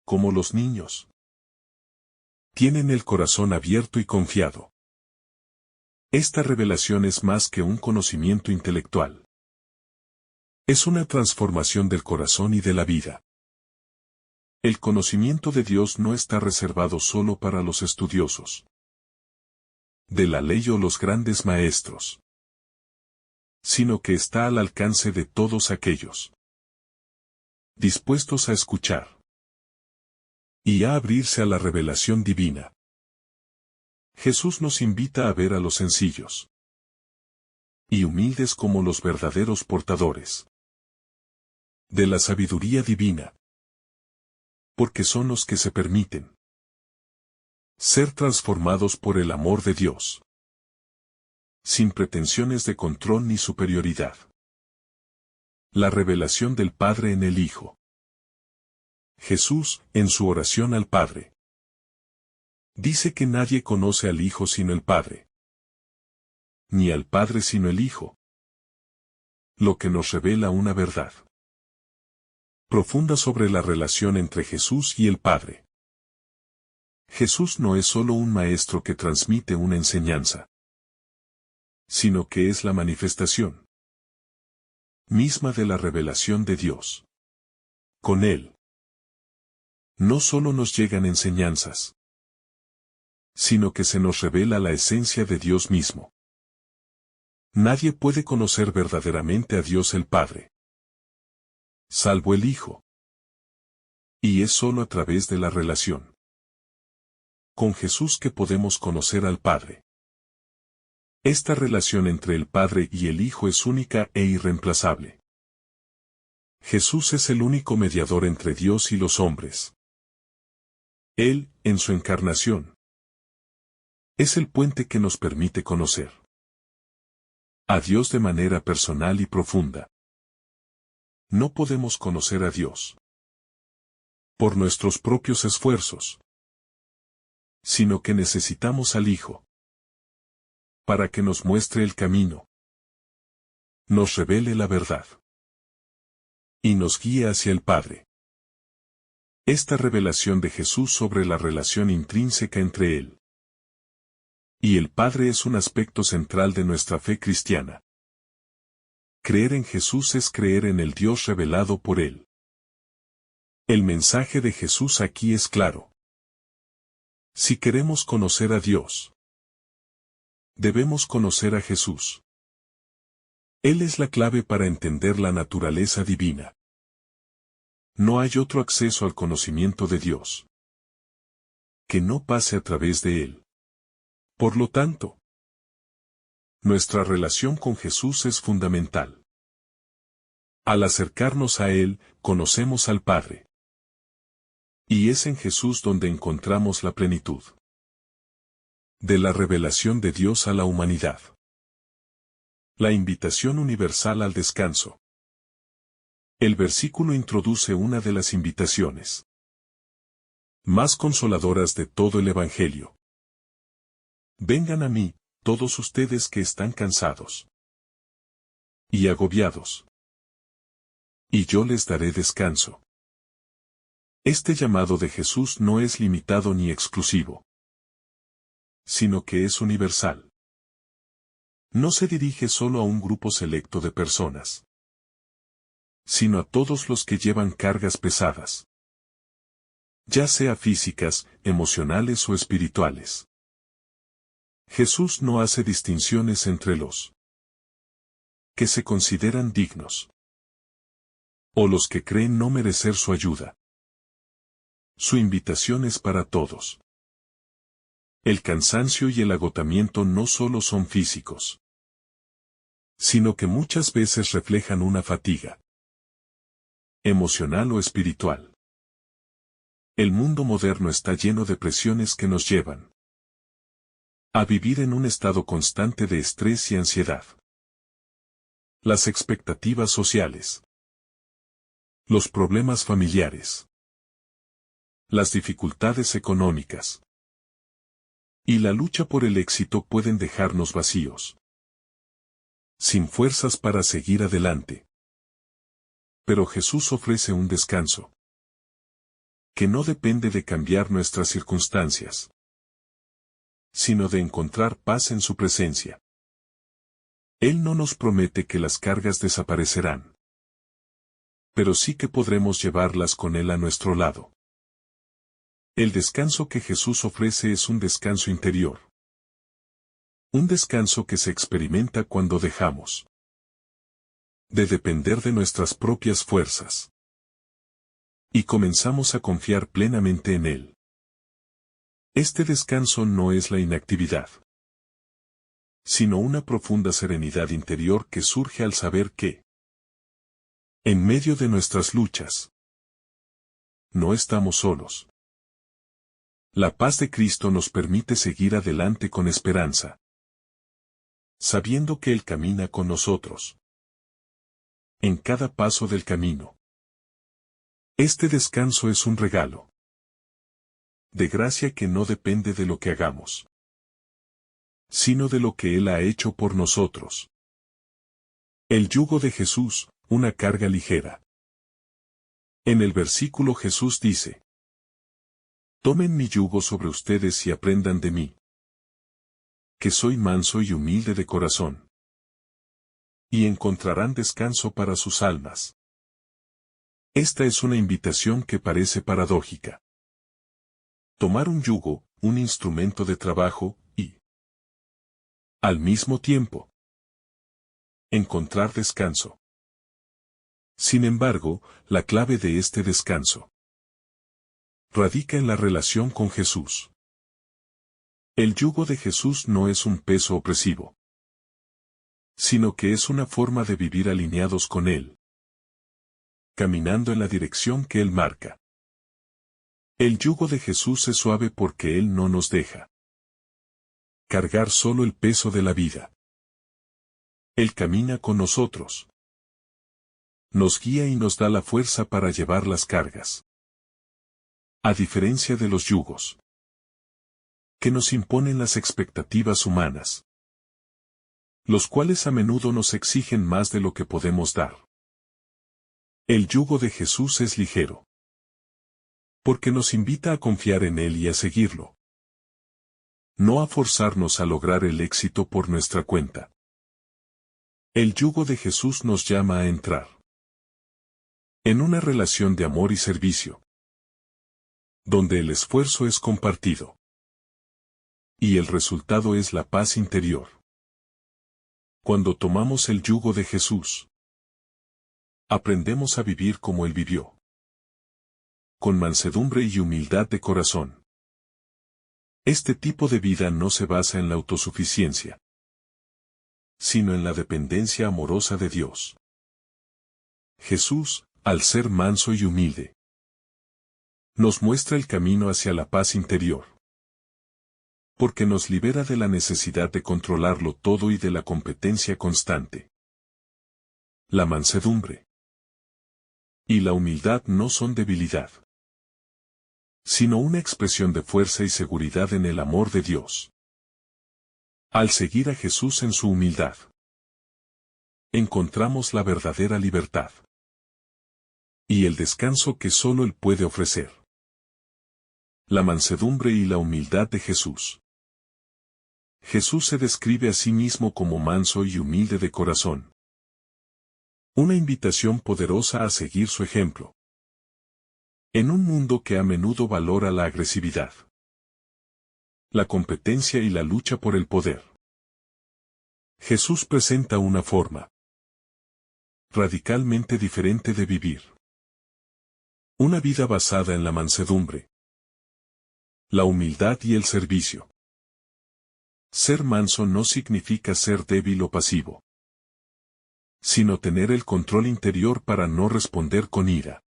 como los niños, tienen el corazón abierto y confiado. Esta revelación es más que un conocimiento intelectual. Es una transformación del corazón y de la vida. El conocimiento de Dios no está reservado solo para los estudiosos de la ley o los grandes maestros, sino que está al alcance de todos aquellos dispuestos a escuchar y a abrirse a la revelación divina. Jesús nos invita a ver a los sencillos y humildes como los verdaderos portadores de la sabiduría divina, porque son los que se permiten ser transformados por el amor de Dios, sin pretensiones de control ni superioridad. La revelación del Padre en el Hijo. Jesús, en su oración al Padre, dice que nadie conoce al Hijo sino el Padre, ni al Padre sino el Hijo, lo que nos revela una verdad profunda sobre la relación entre Jesús y el Padre. Jesús no es solo un maestro que transmite una enseñanza, sino que es la manifestación misma de la revelación de Dios. Con Él, no solo nos llegan enseñanzas, sino que se nos revela la esencia de Dios mismo. Nadie puede conocer verdaderamente a Dios el Padre, salvo el Hijo. Y es solo a través de la relación con Jesús que podemos conocer al Padre. Esta relación entre el Padre y el Hijo es única e irreemplazable. Jesús es el único mediador entre Dios y los hombres. Él, en su encarnación, es el puente que nos permite conocer a Dios de manera personal y profunda. No podemos conocer a Dios por nuestros propios esfuerzos, sino que necesitamos al Hijo para que nos muestre el camino, nos revele la verdad y nos guíe hacia el Padre. Esta revelación de Jesús sobre la relación intrínseca entre Él y el Padre es un aspecto central de nuestra fe cristiana. Creer en Jesús es creer en el Dios revelado por Él. El mensaje de Jesús aquí es claro. Si queremos conocer a Dios, debemos conocer a Jesús. Él es la clave para entender la naturaleza divina. No hay otro acceso al conocimiento de Dios que no pase a través de Él. Por lo tanto, nuestra relación con Jesús es fundamental. Al acercarnos a Él, conocemos al Padre. Y es en Jesús donde encontramos la plenitud de la revelación de Dios a la humanidad. La invitación universal al descanso. El versículo introduce una de las invitaciones más consoladoras de todo el Evangelio. Vengan a mí, todos ustedes que están cansados y agobiados, y yo les daré descanso. Este llamado de Jesús no es limitado ni exclusivo, sino que es universal. No se dirige solo a un grupo selecto de personas, sino a todos los que llevan cargas pesadas, ya sea físicas, emocionales o espirituales. Jesús no hace distinciones entre los que se consideran dignos o los que creen no merecer su ayuda. Su invitación es para todos. El cansancio y el agotamiento no solo son físicos, sino que muchas veces reflejan una fatiga emocional o espiritual. El mundo moderno está lleno de presiones que nos llevan a vivir en un estado constante de estrés y ansiedad. Las expectativas sociales, los problemas familiares, las dificultades económicas y la lucha por el éxito pueden dejarnos vacíos, sin fuerzas para seguir adelante. Pero Jesús ofrece un descanso que no depende de cambiar nuestras circunstancias, sino de encontrar paz en su presencia. Él no nos promete que las cargas desaparecerán, pero sí que podremos llevarlas con Él a nuestro lado. El descanso que Jesús ofrece es un descanso interior. Un descanso que se experimenta cuando dejamos de depender de nuestras propias fuerzas y comenzamos a confiar plenamente en Él. Este descanso no es la inactividad, sino una profunda serenidad interior que surge al saber que, en medio de nuestras luchas, no estamos solos. La paz de Cristo nos permite seguir adelante con esperanza, sabiendo que Él camina con nosotros en cada paso del camino. Este descanso es un regalo de gracia que no depende de lo que hagamos, sino de lo que Él ha hecho por nosotros. El yugo de Jesús, una carga ligera. En el versículo Jesús dice: Tomen mi yugo sobre ustedes y aprendan de mí, que soy manso y humilde de corazón, y encontrarán descanso para sus almas. Esta es una invitación que parece paradójica. Tomar un yugo, un instrumento de trabajo, y, al mismo tiempo, Encontrar descanso. Sin embargo, la clave de este descanso radica en la relación con Jesús. El yugo de Jesús no es un peso opresivo, sino que es una forma de vivir alineados con Él, caminando en la dirección que Él marca. El yugo de Jesús es suave porque Él no nos deja cargar solo el peso de la vida. Él camina con nosotros. Nos guía y nos da la fuerza para llevar las cargas. A diferencia de los yugos que nos imponen las expectativas humanas, los cuales a menudo nos exigen más de lo que podemos dar. El yugo de Jesús es ligero, porque nos invita a confiar en Él y a seguirlo, no a forzarnos a lograr el éxito por nuestra cuenta. El yugo de Jesús nos llama a entrar en una relación de amor y servicio, donde el esfuerzo es compartido y el resultado es la paz interior. Cuando tomamos el yugo de Jesús, aprendemos a vivir como Él vivió, con mansedumbre y humildad de corazón. Este tipo de vida no se basa en la autosuficiencia, sino en la dependencia amorosa de Dios. Jesús, al ser manso y humilde, nos muestra el camino hacia la paz interior, porque nos libera de la necesidad de controlarlo todo y de la competencia constante. La mansedumbre y la humildad no son debilidad, sino una expresión de fuerza y seguridad en el amor de Dios. Al seguir a Jesús en su humildad, encontramos la verdadera libertad y el descanso que solo Él puede ofrecer. La mansedumbre y la humildad de Jesús. Jesús se describe a sí mismo como manso y humilde de corazón. Una invitación poderosa a seguir su ejemplo. En un mundo que a menudo valora la agresividad, la competencia y la lucha por el poder, Jesús presenta una forma radicalmente diferente de vivir. Una vida basada en la mansedumbre, la humildad y el servicio. Ser manso no significa ser débil o pasivo, sino tener el control interior para no responder con ira,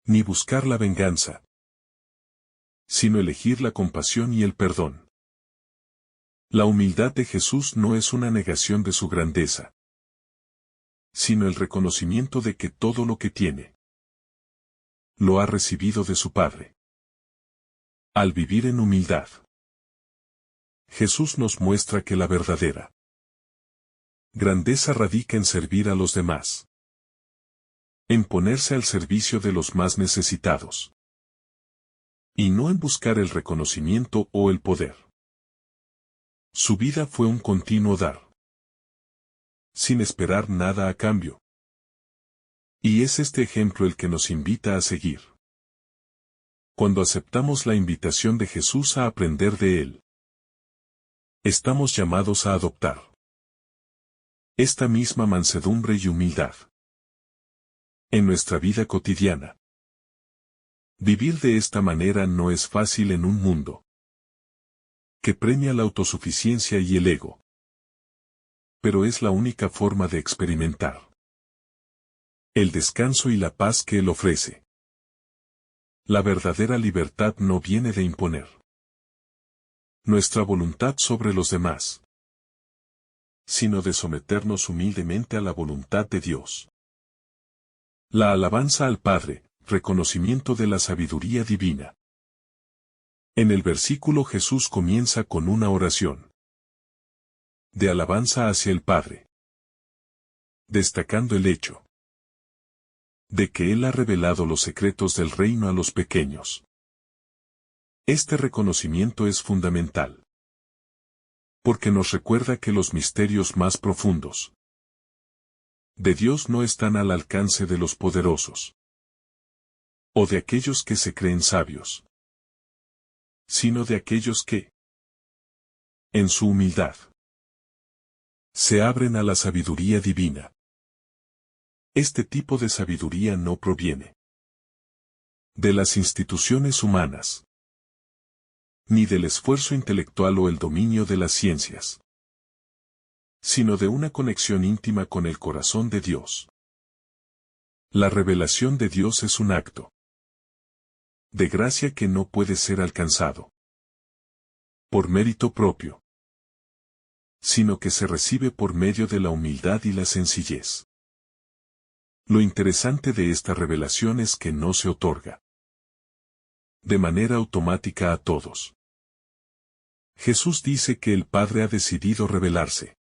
ni buscar la venganza, sino elegir la compasión y el perdón. La humildad de Jesús no es una negación de su grandeza, sino el reconocimiento de que todo lo que tiene lo ha recibido de su Padre. Al vivir en humildad, Jesús nos muestra que la verdadera grandeza radica en servir a los demás, en ponerse al servicio de los más necesitados, y no en buscar el reconocimiento o el poder. Su vida fue un continuo dar, sin esperar nada a cambio. Y es este ejemplo el que nos invita a seguir. Cuando aceptamos la invitación de Jesús a aprender de Él, estamos llamados a adoptar esta misma mansedumbre y humildad en nuestra vida cotidiana. Vivir de esta manera no es fácil en un mundo que premia la autosuficiencia y el ego, pero es la única forma de experimentar el descanso y la paz que Él ofrece. La verdadera libertad no viene de imponer nuestra voluntad sobre los demás, sino de someternos humildemente a la voluntad de Dios. La alabanza al Padre, reconocimiento de la sabiduría divina. En el versículo Jesús comienza con una oración de alabanza hacia el Padre, destacando el hecho de que Él ha revelado los secretos del reino a los pequeños. Este reconocimiento es fundamental, porque nos recuerda que los misterios más profundos de Dios no están al alcance de los poderosos, o de aquellos que se creen sabios, sino de aquellos que, en su humildad, Se abren a la sabiduría divina. Este tipo de sabiduría no proviene de las instituciones humanas, ni del esfuerzo intelectual o el dominio de las ciencias, sino de una conexión íntima con el corazón de Dios. La revelación de Dios es un acto de gracia que no puede ser alcanzado por mérito propio, sino que se recibe por medio de la humildad y la sencillez. Lo interesante de esta revelación es que no se otorga de manera automática a todos. Jesús dice que el Padre ha decidido revelarse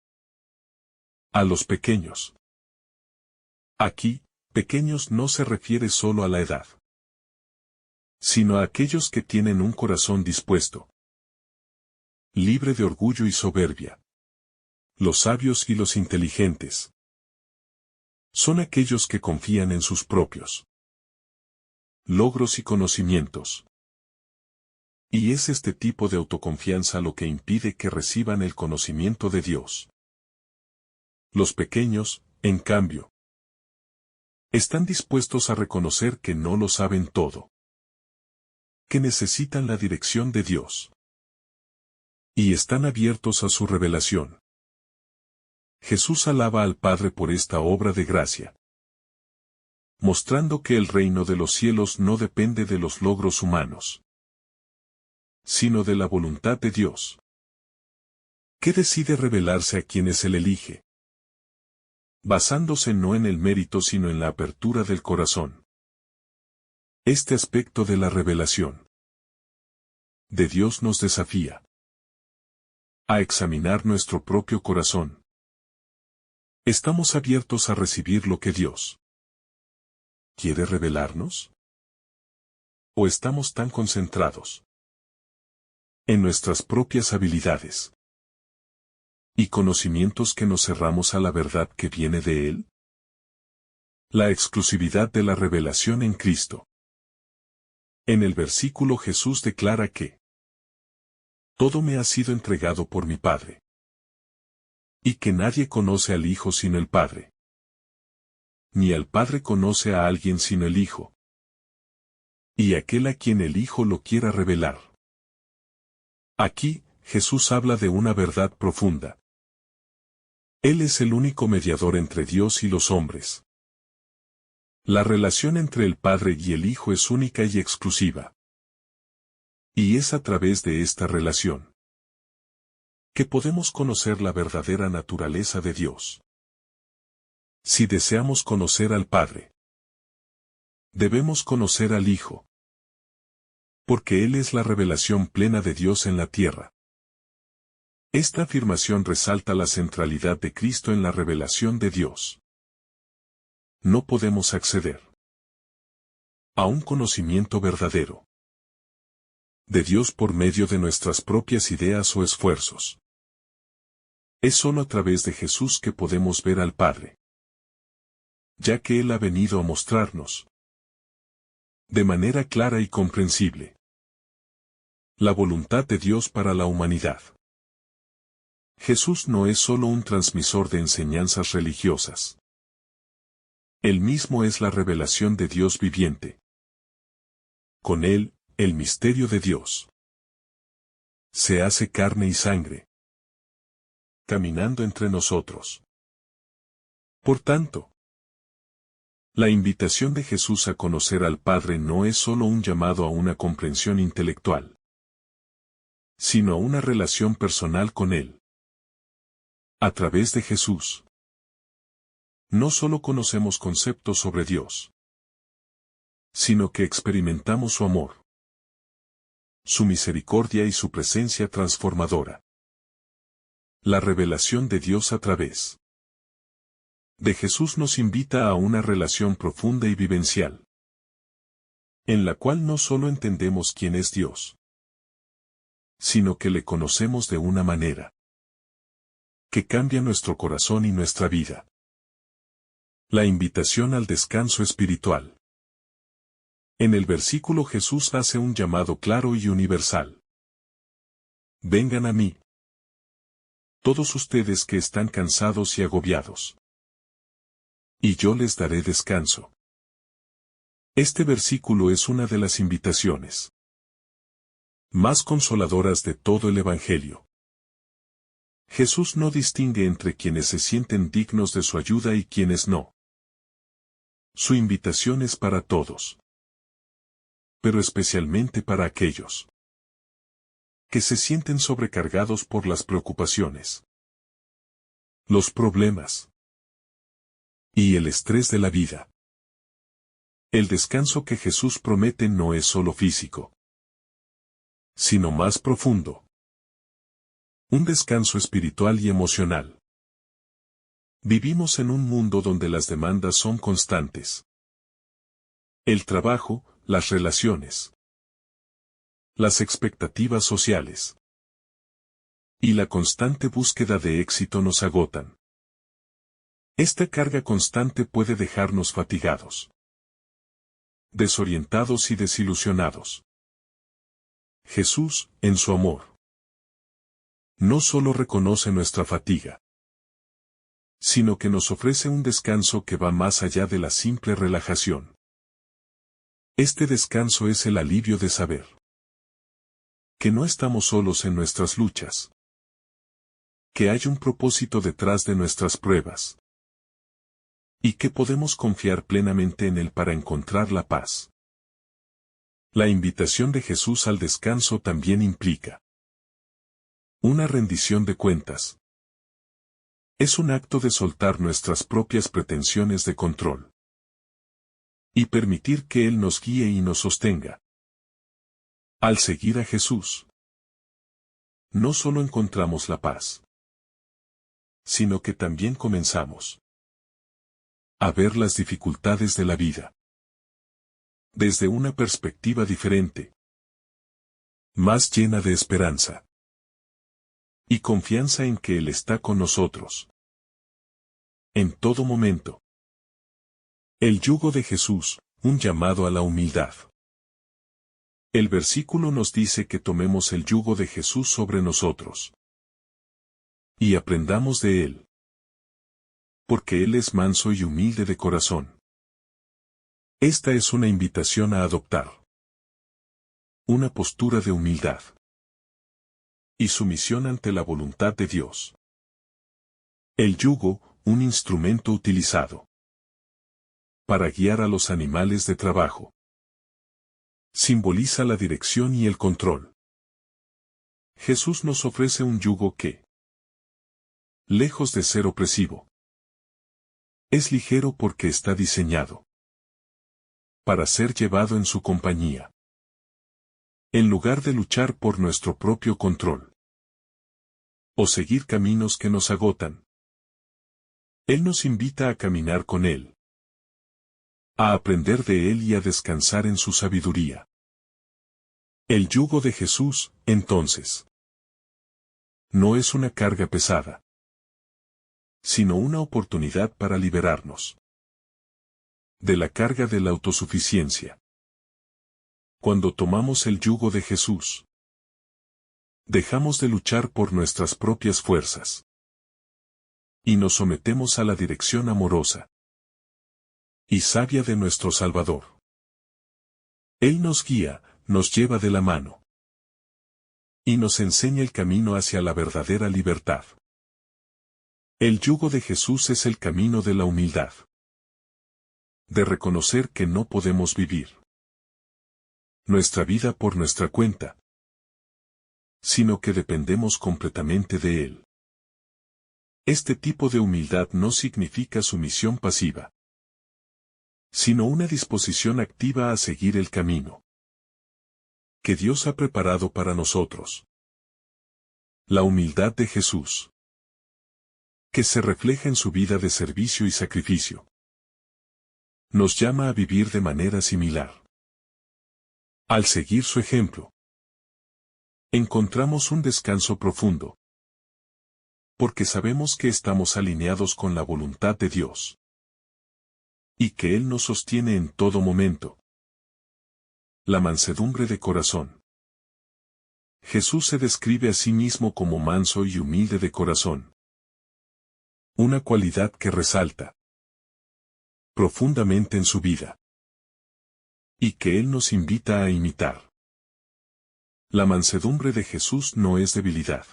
a los pequeños. Aquí, pequeños no se refiere solo a la edad, sino a aquellos que tienen un corazón dispuesto, libre de orgullo y soberbia. Los sabios y los inteligentes son aquellos que confían en sus propios logros y conocimientos. Y es este tipo de autoconfianza lo que impide que reciban el conocimiento de Dios. Los pequeños, en cambio, están dispuestos a reconocer que no lo saben todo, que necesitan la dirección de Dios, y están abiertos a su revelación. Jesús alaba al Padre por esta obra de gracia, mostrando que el reino de los cielos no depende de los logros humanos, sino de la voluntad de Dios, que decide revelarse a quienes Él elige, basándose no en el mérito sino en la apertura del corazón. Este aspecto de la revelación de Dios nos desafía a examinar nuestro propio corazón. ¿Estamos abiertos a recibir lo que Dios quiere revelarnos? ¿O estamos tan concentrados en nuestras propias habilidades y conocimientos que nos cerramos a la verdad que viene de Él? La exclusividad de la revelación en Cristo. En el versículo Jesús declara que todo me ha sido entregado por mi Padre, y que nadie conoce al Hijo sino el Padre, ni al Padre conoce a alguien sino el Hijo, y aquel a quien el Hijo lo quiera revelar. Aquí, Jesús habla de una verdad profunda. Él es el único mediador entre Dios y los hombres. La relación entre el Padre y el Hijo es única y exclusiva. Y es a través de esta relación que podemos conocer la verdadera naturaleza de Dios. Si deseamos conocer al Padre, debemos conocer al Hijo, porque Él es la revelación plena de Dios en la tierra. Esta afirmación resalta la centralidad de Cristo en la revelación de Dios. No podemos acceder a un conocimiento verdadero de Dios por medio de nuestras propias ideas o esfuerzos. Es sólo a través de Jesús que podemos ver al Padre, ya que Él ha venido a mostrarnos de manera clara y comprensible la voluntad de Dios para la humanidad. Jesús no es sólo un transmisor de enseñanzas religiosas. Él mismo es la revelación de Dios viviente. Con Él, el misterio de Dios se hace carne y sangre, caminando entre nosotros. Por tanto, la invitación de Jesús a conocer al Padre no es sólo un llamado a una comprensión intelectual, sino a una relación personal con Él. A través de Jesús, no sólo conocemos conceptos sobre Dios, sino que experimentamos su amor, su misericordia y su presencia transformadora. La revelación de Dios a través de Jesús nos invita a una relación profunda y vivencial, en la cual no sólo entendemos quién es Dios, sino que le conocemos de una manera que cambia nuestro corazón y nuestra vida. La invitación al descanso espiritual. En el versículo Jesús hace un llamado claro y universal. Vengan a mí, todos ustedes que están cansados y agobiados. Y yo les daré descanso. Este versículo es una de las invitaciones más consoladoras de todo el Evangelio. Jesús no distingue entre quienes se sienten dignos de su ayuda y quienes no. Su invitación es para todos, pero especialmente para aquellos que se sienten sobrecargados por las preocupaciones, los problemas y el estrés de la vida. El descanso que Jesús promete no es solo físico, sino más profundo. Un descanso espiritual y emocional. Vivimos en un mundo donde las demandas son constantes. El trabajo, las relaciones, las expectativas sociales y la constante búsqueda de éxito nos agotan. Esta carga constante puede dejarnos fatigados, desorientados y desilusionados. Jesús, en su amor, no solo reconoce nuestra fatiga, sino que nos ofrece un descanso que va más allá de la simple relajación. Este descanso es el alivio de saber que no estamos solos en nuestras luchas, que hay un propósito detrás de nuestras pruebas, y que podemos confiar plenamente en Él para encontrar la paz. La invitación de Jesús al descanso también implica una rendición de cuentas. Es un acto de soltar nuestras propias pretensiones de control y permitir que Él nos guíe y nos sostenga. Al seguir a Jesús, no solo encontramos la paz, sino que también comenzamos a ver las dificultades de la vida desde una perspectiva diferente, más llena de esperanza y confianza en que Él está con nosotros en todo momento. El yugo de Jesús, un llamado a la humildad. El versículo nos dice que tomemos el yugo de Jesús sobre nosotros y aprendamos de Él, porque Él es manso y humilde de corazón. Esta es una invitación a adoptar una postura de humildad y sumisión ante la voluntad de Dios. El yugo, un instrumento utilizado para guiar a los animales de trabajo, simboliza la dirección y el control. Jesús nos ofrece un yugo que, lejos de ser opresivo, es ligero porque está diseñado para ser llevado en su compañía, en lugar de luchar por nuestro propio control o seguir caminos que nos agotan. Él nos invita a caminar con Él, a aprender de Él y a descansar en su sabiduría. El yugo de Jesús, entonces, no es una carga pesada, sino una oportunidad para liberarnos de la carga de la autosuficiencia. Cuando tomamos el yugo de Jesús, dejamos de luchar por nuestras propias fuerzas y nos sometemos a la dirección amorosa y sabia de nuestro Salvador. Él nos guía, nos lleva de la mano y nos enseña el camino hacia la verdadera libertad. El yugo de Jesús es el camino de la humildad, de reconocer que no podemos vivir nuestra vida por nuestra cuenta, sino que dependemos completamente de Él. Este tipo de humildad no significa sumisión pasiva, sino una disposición activa a seguir el camino que Dios ha preparado para nosotros. La humildad de Jesús, que se refleja en su vida de servicio y sacrificio, nos llama a vivir de manera similar. Al seguir su ejemplo, encontramos un descanso profundo, porque sabemos que estamos alineados con la voluntad de Dios y que Él nos sostiene en todo momento. La mansedumbre de corazón. Jesús se describe a sí mismo como manso y humilde de corazón. Una cualidad que resalta profundamente en su vida. Y que Él nos invita a imitar. La mansedumbre de Jesús no es debilidad,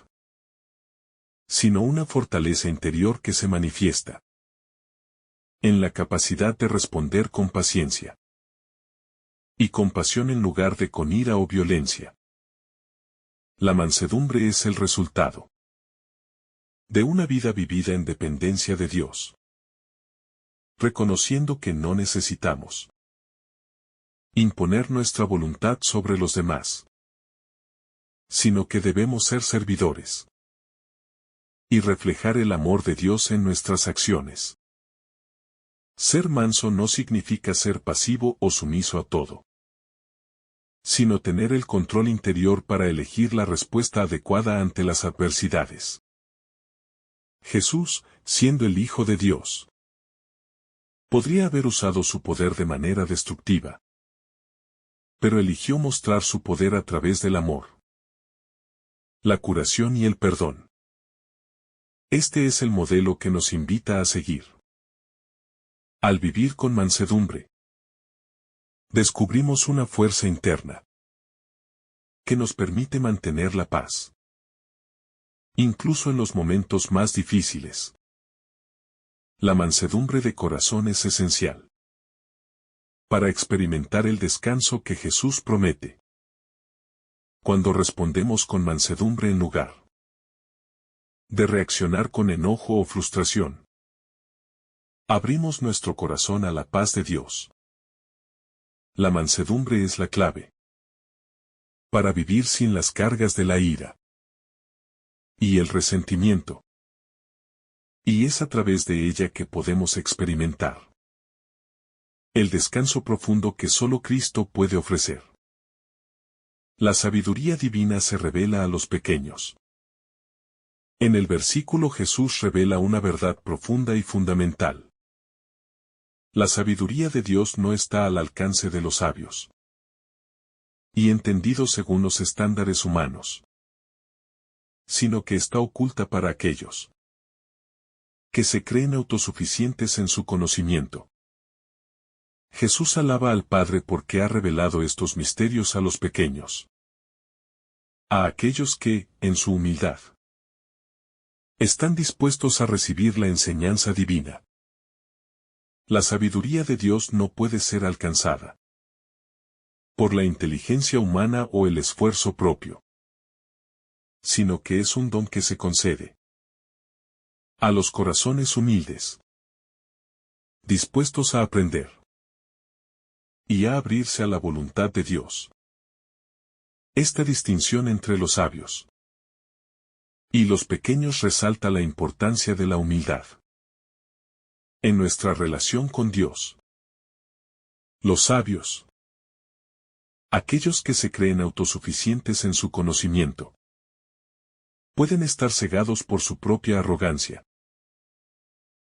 sino una fortaleza interior que se manifiesta en la capacidad de responder con paciencia y compasión en lugar de con ira o violencia. La mansedumbre es el resultado de una vida vivida en dependencia de Dios, reconociendo que no necesitamos imponer nuestra voluntad sobre los demás, sino que debemos ser servidores y reflejar el amor de Dios en nuestras acciones. Ser manso no significa ser pasivo o sumiso a todo, sino tener el control interior para elegir la respuesta adecuada ante las adversidades. Jesús, siendo el Hijo de Dios, podría haber usado su poder de manera destructiva, pero eligió mostrar su poder a través del amor, la curación y el perdón. Este es el modelo que nos invita a seguir. Al vivir con mansedumbre, descubrimos una fuerza interna que nos permite mantener la paz, incluso en los momentos más difíciles. La mansedumbre de corazón es esencial para experimentar el descanso que Jesús promete. Cuando respondemos con mansedumbre en lugar de reaccionar con enojo o frustración, abrimos nuestro corazón a la paz de Dios. La mansedumbre es la clave para vivir sin las cargas de la ira y el resentimiento. Y es a través de ella que podemos experimentar el descanso profundo que solo Cristo puede ofrecer. La sabiduría divina se revela a los pequeños. En el versículo Jesús revela una verdad profunda y fundamental. La sabiduría de Dios no está al alcance de los sabios y entendido según los estándares humanos, sino que está oculta para aquellos que se creen autosuficientes en su conocimiento. Jesús alaba al Padre porque ha revelado estos misterios a los pequeños, a aquellos que, en su humildad, están dispuestos a recibir la enseñanza divina. La sabiduría de Dios no puede ser alcanzada por la inteligencia humana o el esfuerzo propio, sino que es un don que se concede a los corazones humildes, dispuestos a aprender y a abrirse a la voluntad de Dios. Esta distinción entre los sabios y los pequeños resalta la importancia de la humildad en nuestra relación con Dios. Los sabios, aquellos que se creen autosuficientes en su conocimiento, pueden estar cegados por su propia arrogancia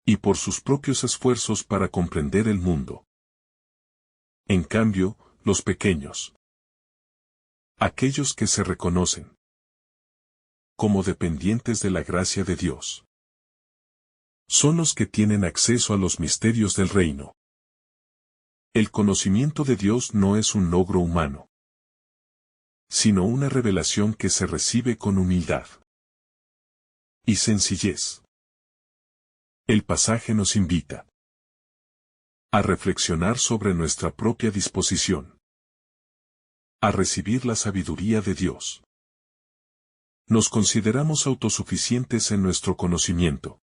y por sus propios esfuerzos para comprender el mundo. En cambio, los pequeños, aquellos que se reconocen como dependientes de la gracia de Dios, son los que tienen acceso a los misterios del reino. El conocimiento de Dios no es un logro humano, sino una revelación que se recibe con humildad y sencillez. El pasaje nos invita a reflexionar sobre nuestra propia disposición a recibir la sabiduría de Dios. ¿Nos consideramos autosuficientes en nuestro conocimiento?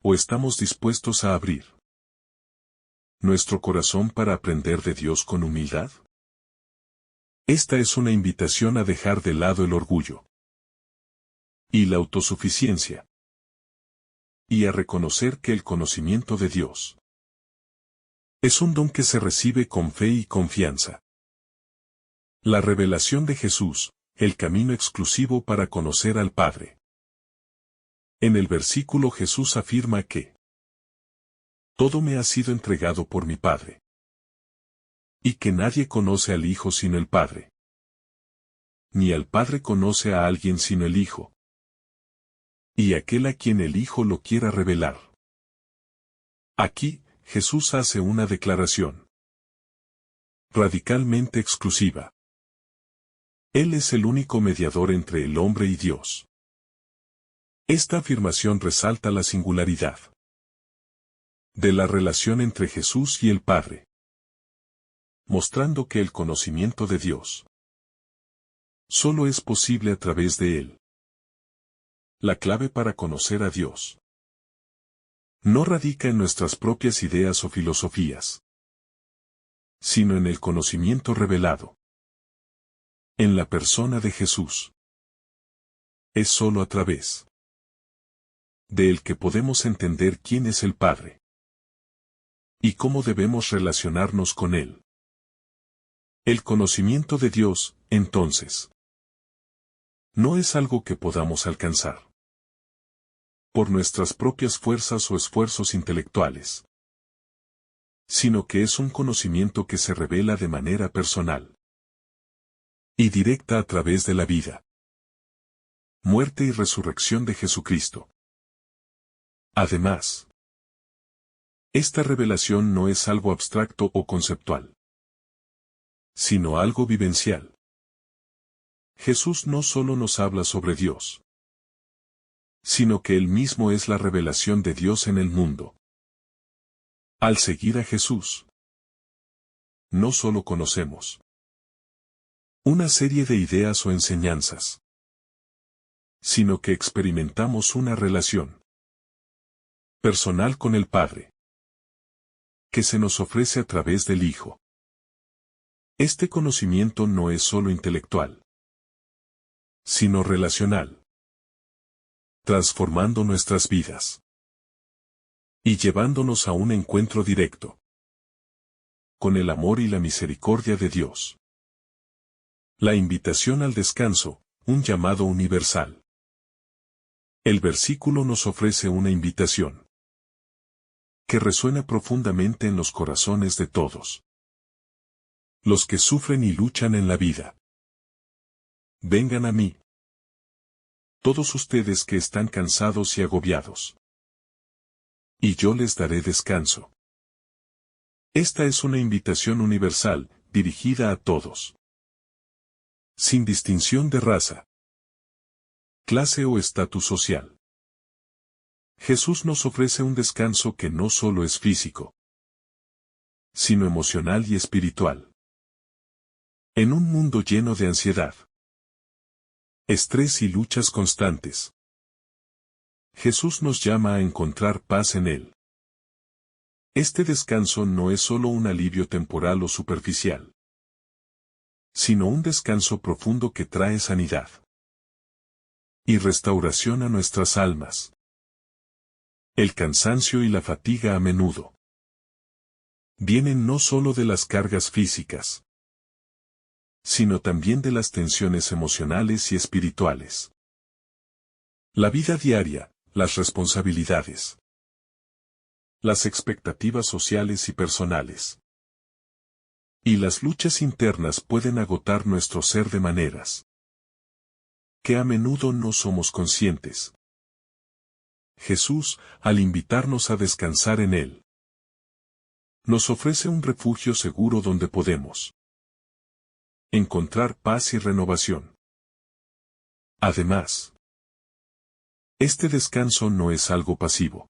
¿O estamos dispuestos a abrir nuestro corazón para aprender de Dios con humildad? Esta es una invitación a dejar de lado el orgullo y la autosuficiencia, y a reconocer que el conocimiento de Dios es un don que se recibe con fe y confianza. La revelación de Jesús, el camino exclusivo para conocer al Padre. En el versículo Jesús afirma que todo me ha sido entregado por mi Padre, y que nadie conoce al Hijo sino el Padre. Ni al Padre conoce a alguien sino el Hijo. Y aquel a quien el Hijo lo quiera revelar. Aquí, Jesús hace una declaración radicalmente exclusiva. Él es el único mediador entre el hombre y Dios. Esta afirmación resalta la singularidad de la relación entre Jesús y el Padre, mostrando que el conocimiento de Dios solo es posible a través de Él. La clave para conocer a Dios no radica en nuestras propias ideas o filosofías, sino en el conocimiento revelado en la persona de Jesús. Es solo a través de Él que podemos entender quién es el Padre y cómo debemos relacionarnos con Él. El conocimiento de Dios, entonces, no es algo que podamos alcanzar por nuestras propias fuerzas o esfuerzos intelectuales, sino que es un conocimiento que se revela de manera personal y directa a través de la vida, muerte y resurrección de Jesucristo. Además, esta revelación no es algo abstracto o conceptual, sino algo vivencial. Jesús no solo nos habla sobre Dios, sino que Él mismo es la revelación de Dios en el mundo. Al seguir a Jesús, no solo conocemos una serie de ideas o enseñanzas, sino que experimentamos una relación personal con el Padre, que se nos ofrece a través del Hijo. Este conocimiento no es solo intelectual, sino relacional, transformando nuestras vidas y llevándonos a un encuentro directo con el amor y la misericordia de Dios. La invitación al descanso, un llamado universal. El versículo nos ofrece una invitación que resuena profundamente en los corazones de todos los que sufren y luchan en la vida. Vengan a mí, todos ustedes que están cansados y agobiados, y yo les daré descanso. Esta es una invitación universal, dirigida a todos, sin distinción de raza, clase o estatus social. Jesús nos ofrece un descanso que no solo es físico, sino emocional y espiritual. En un mundo lleno de ansiedad, estrés y luchas constantes, Jesús nos llama a encontrar paz en Él. Este descanso no es solo un alivio temporal o superficial, sino un descanso profundo que trae sanidad y restauración a nuestras almas. El cansancio y la fatiga a menudo vienen no solo de las cargas físicas, sino también de las tensiones emocionales y espirituales. La vida diaria, las responsabilidades, las expectativas sociales y personales, y las luchas internas pueden agotar nuestro ser de maneras que a menudo no somos conscientes. Jesús, al invitarnos a descansar en Él, nos ofrece un refugio seguro donde podemos encontrar paz y renovación. Además, este descanso no es algo pasivo.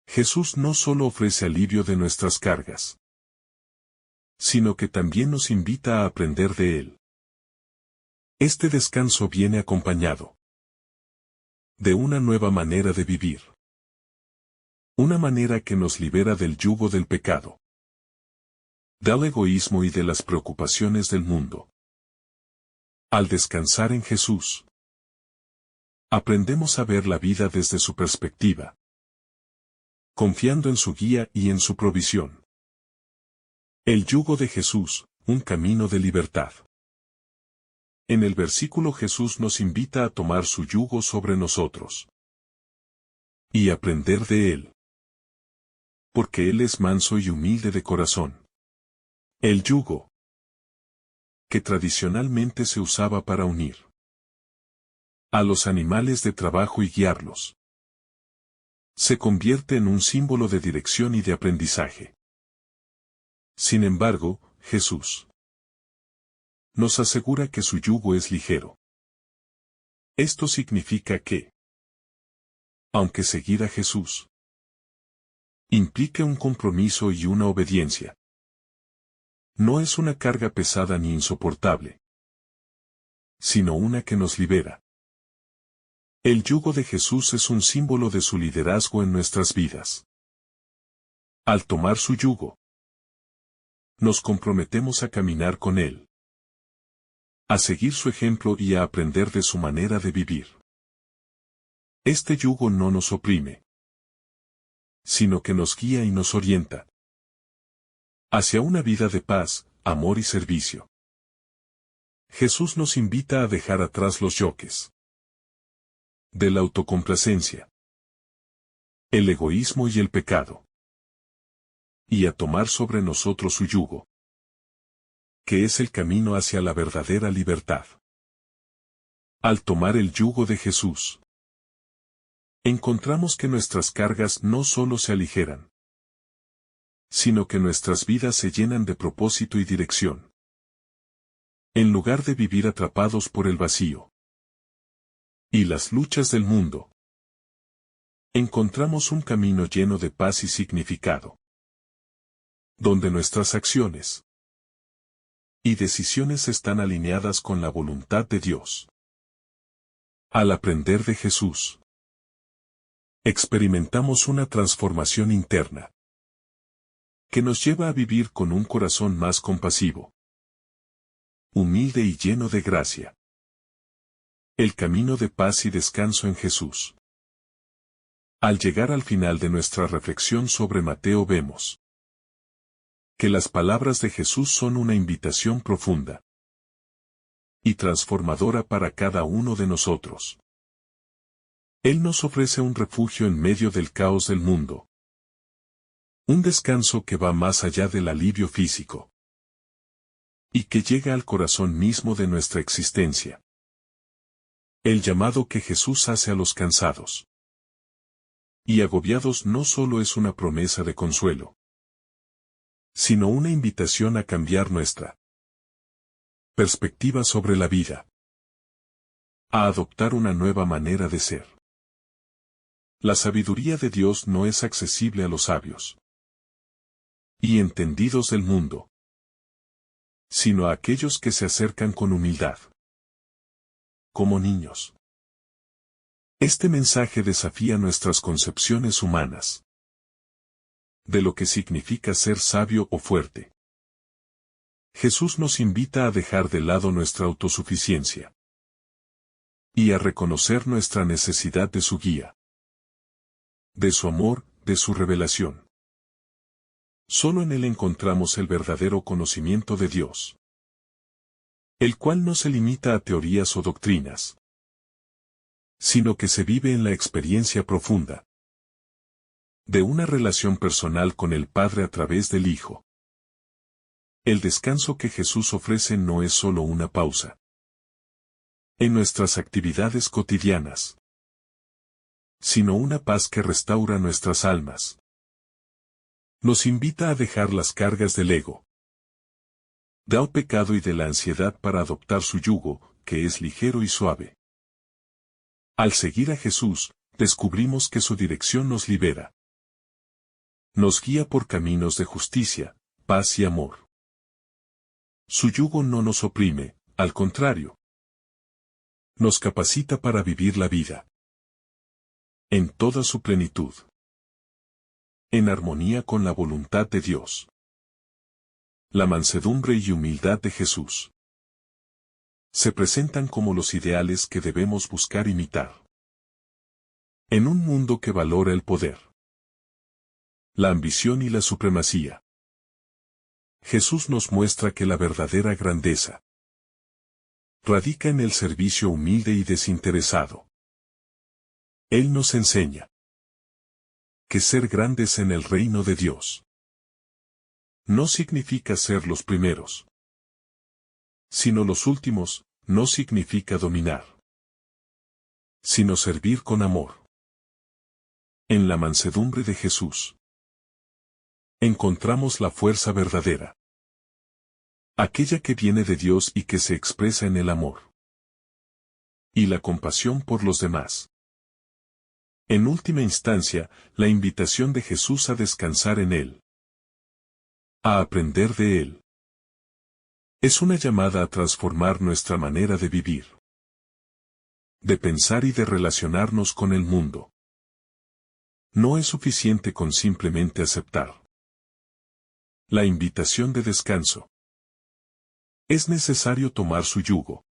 Jesús no solo ofrece alivio de nuestras cargas, sino que también nos invita a aprender de Él. Este descanso viene acompañado de una nueva manera de vivir. Una manera que nos libera del yugo del pecado, del egoísmo y de las preocupaciones del mundo. Al descansar en Jesús, aprendemos a ver la vida desde su perspectiva, confiando en su guía y en su provisión. El yugo de Jesús, un camino de libertad. En el versículo Jesús nos invita a tomar su yugo sobre nosotros y aprender de Él, porque Él es manso y humilde de corazón. El yugo que tradicionalmente se usaba para unir a los animales de trabajo y guiarlos. Se convierte en un símbolo de dirección y de aprendizaje. Sin embargo, Jesús nos asegura que su yugo es ligero. Esto significa que, aunque seguir a Jesús implique un compromiso y una obediencia, no es una carga pesada ni insoportable, sino una que nos libera. El yugo de Jesús es un símbolo de su liderazgo en nuestras vidas. Al tomar su yugo, nos comprometemos a caminar con Él, a seguir su ejemplo y a aprender de su manera de vivir. Este yugo no nos oprime, sino que nos guía y nos orienta hacia una vida de paz, amor y servicio. Jesús nos invita a dejar atrás los yoques de la autocomplacencia, el egoísmo y el pecado, y a tomar sobre nosotros su yugo, que es el camino hacia la verdadera libertad. Al tomar el yugo de Jesús, encontramos que nuestras cargas no solo se aligeran, sino que nuestras vidas se llenan de propósito y dirección. En lugar de vivir atrapados por el vacío y las luchas del mundo, encontramos un camino lleno de paz y significado, donde nuestras acciones y decisiones están alineadas con la voluntad de Dios. Al aprender de Jesús, experimentamos una transformación interna que nos lleva a vivir con un corazón más compasivo, humilde y lleno de gracia. El camino de paz y descanso en Jesús. Al llegar al final de nuestra reflexión sobre Mateo vemos que las palabras de Jesús son una invitación profunda y transformadora para cada uno de nosotros. Él nos ofrece un refugio en medio del caos del mundo. Un descanso que va más allá del alivio físico y que llega al corazón mismo de nuestra existencia. El llamado que Jesús hace a los cansados y agobiados no solo es una promesa de consuelo, sino una invitación a cambiar nuestra perspectiva sobre la vida, a adoptar una nueva manera de ser. La sabiduría de Dios no es accesible a los sabios y entendidos del mundo, sino a aquellos que se acercan con humildad, como niños. Este mensaje desafía nuestras concepciones humanas de lo que significa ser sabio o fuerte. Jesús nos invita a dejar de lado nuestra autosuficiencia y a reconocer nuestra necesidad de su guía, de su amor, de su revelación. Solo en Él encontramos el verdadero conocimiento de Dios, el cual no se limita a teorías o doctrinas, sino que se vive en la experiencia profunda de una relación personal con el Padre a través del Hijo. El descanso que Jesús ofrece no es solo una pausa en nuestras actividades cotidianas, sino una paz que restaura nuestras almas. Nos invita a dejar las cargas del ego, del pecado y de la ansiedad para adoptar su yugo, que es ligero y suave. Al seguir a Jesús, descubrimos que su dirección nos libera. Nos guía por caminos de justicia, paz y amor. Su yugo no nos oprime, al contrario. Nos capacita para vivir la vida en toda su plenitud, en armonía con la voluntad de Dios. La mansedumbre y humildad de Jesús se presentan como los ideales que debemos buscar imitar. En un mundo que valora el poder, la ambición y la supremacía, Jesús nos muestra que la verdadera grandeza radica en el servicio humilde y desinteresado. Él nos enseña que ser grandes en el reino de Dios no significa ser los primeros, Sino los últimos, no significa dominar, sino servir con amor. En la mansedumbre de Jesús encontramos la fuerza verdadera, aquella que viene de Dios y que se expresa en el amor y la compasión por los demás. En última instancia, la invitación de Jesús a descansar en Él, a aprender de Él, es una llamada a transformar nuestra manera de vivir, de pensar y de relacionarnos con el mundo. No es suficiente con simplemente aceptar la invitación de descanso. Es necesario tomar su yugo,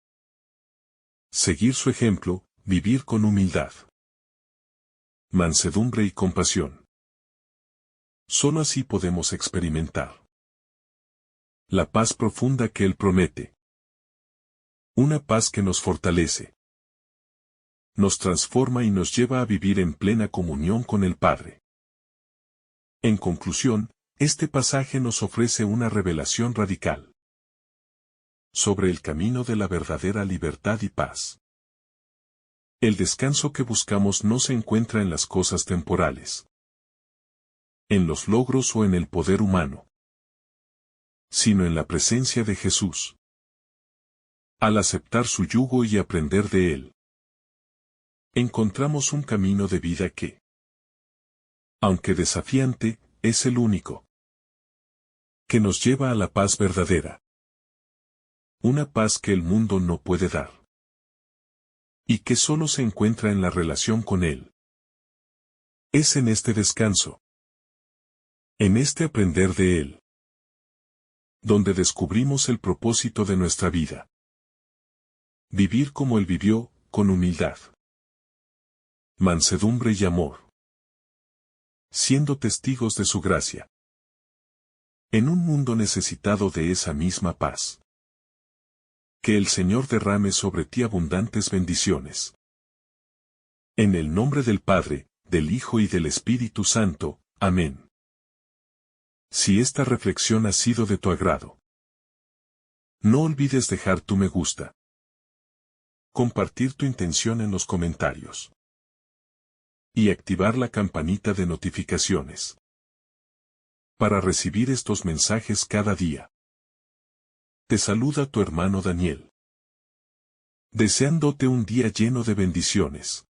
seguir su ejemplo, vivir con humildad, mansedumbre y compasión. Solo así podemos experimentar la paz profunda que Él promete. Una paz que nos fortalece, nos transforma y nos lleva a vivir en plena comunión con el Padre. En conclusión, este pasaje nos ofrece una revelación radical sobre el camino de la verdadera libertad y paz. El descanso que buscamos no se encuentra en las cosas temporales, en los logros o en el poder humano, sino en la presencia de Jesús. Al aceptar su yugo y aprender de Él, encontramos un camino de vida que, aunque desafiante, es el único que nos lleva a la paz verdadera. Una paz que el mundo no puede dar, y que solo se encuentra en la relación con Él. Es en este descanso, en este aprender de Él, donde descubrimos el propósito de nuestra vida. Vivir como Él vivió, con humildad, mansedumbre y amor, siendo testigos de su gracia, en un mundo necesitado de esa misma paz. Que el Señor derrame sobre ti abundantes bendiciones. En el nombre del Padre, del Hijo y del Espíritu Santo. Amén. Si esta reflexión ha sido de tu agrado, no olvides dejar tu me gusta, compartir tu intención en los comentarios y activar la campanita de notificaciones para recibir estos mensajes cada día. Te saluda tu hermano Daniel, deseándote un día lleno de bendiciones.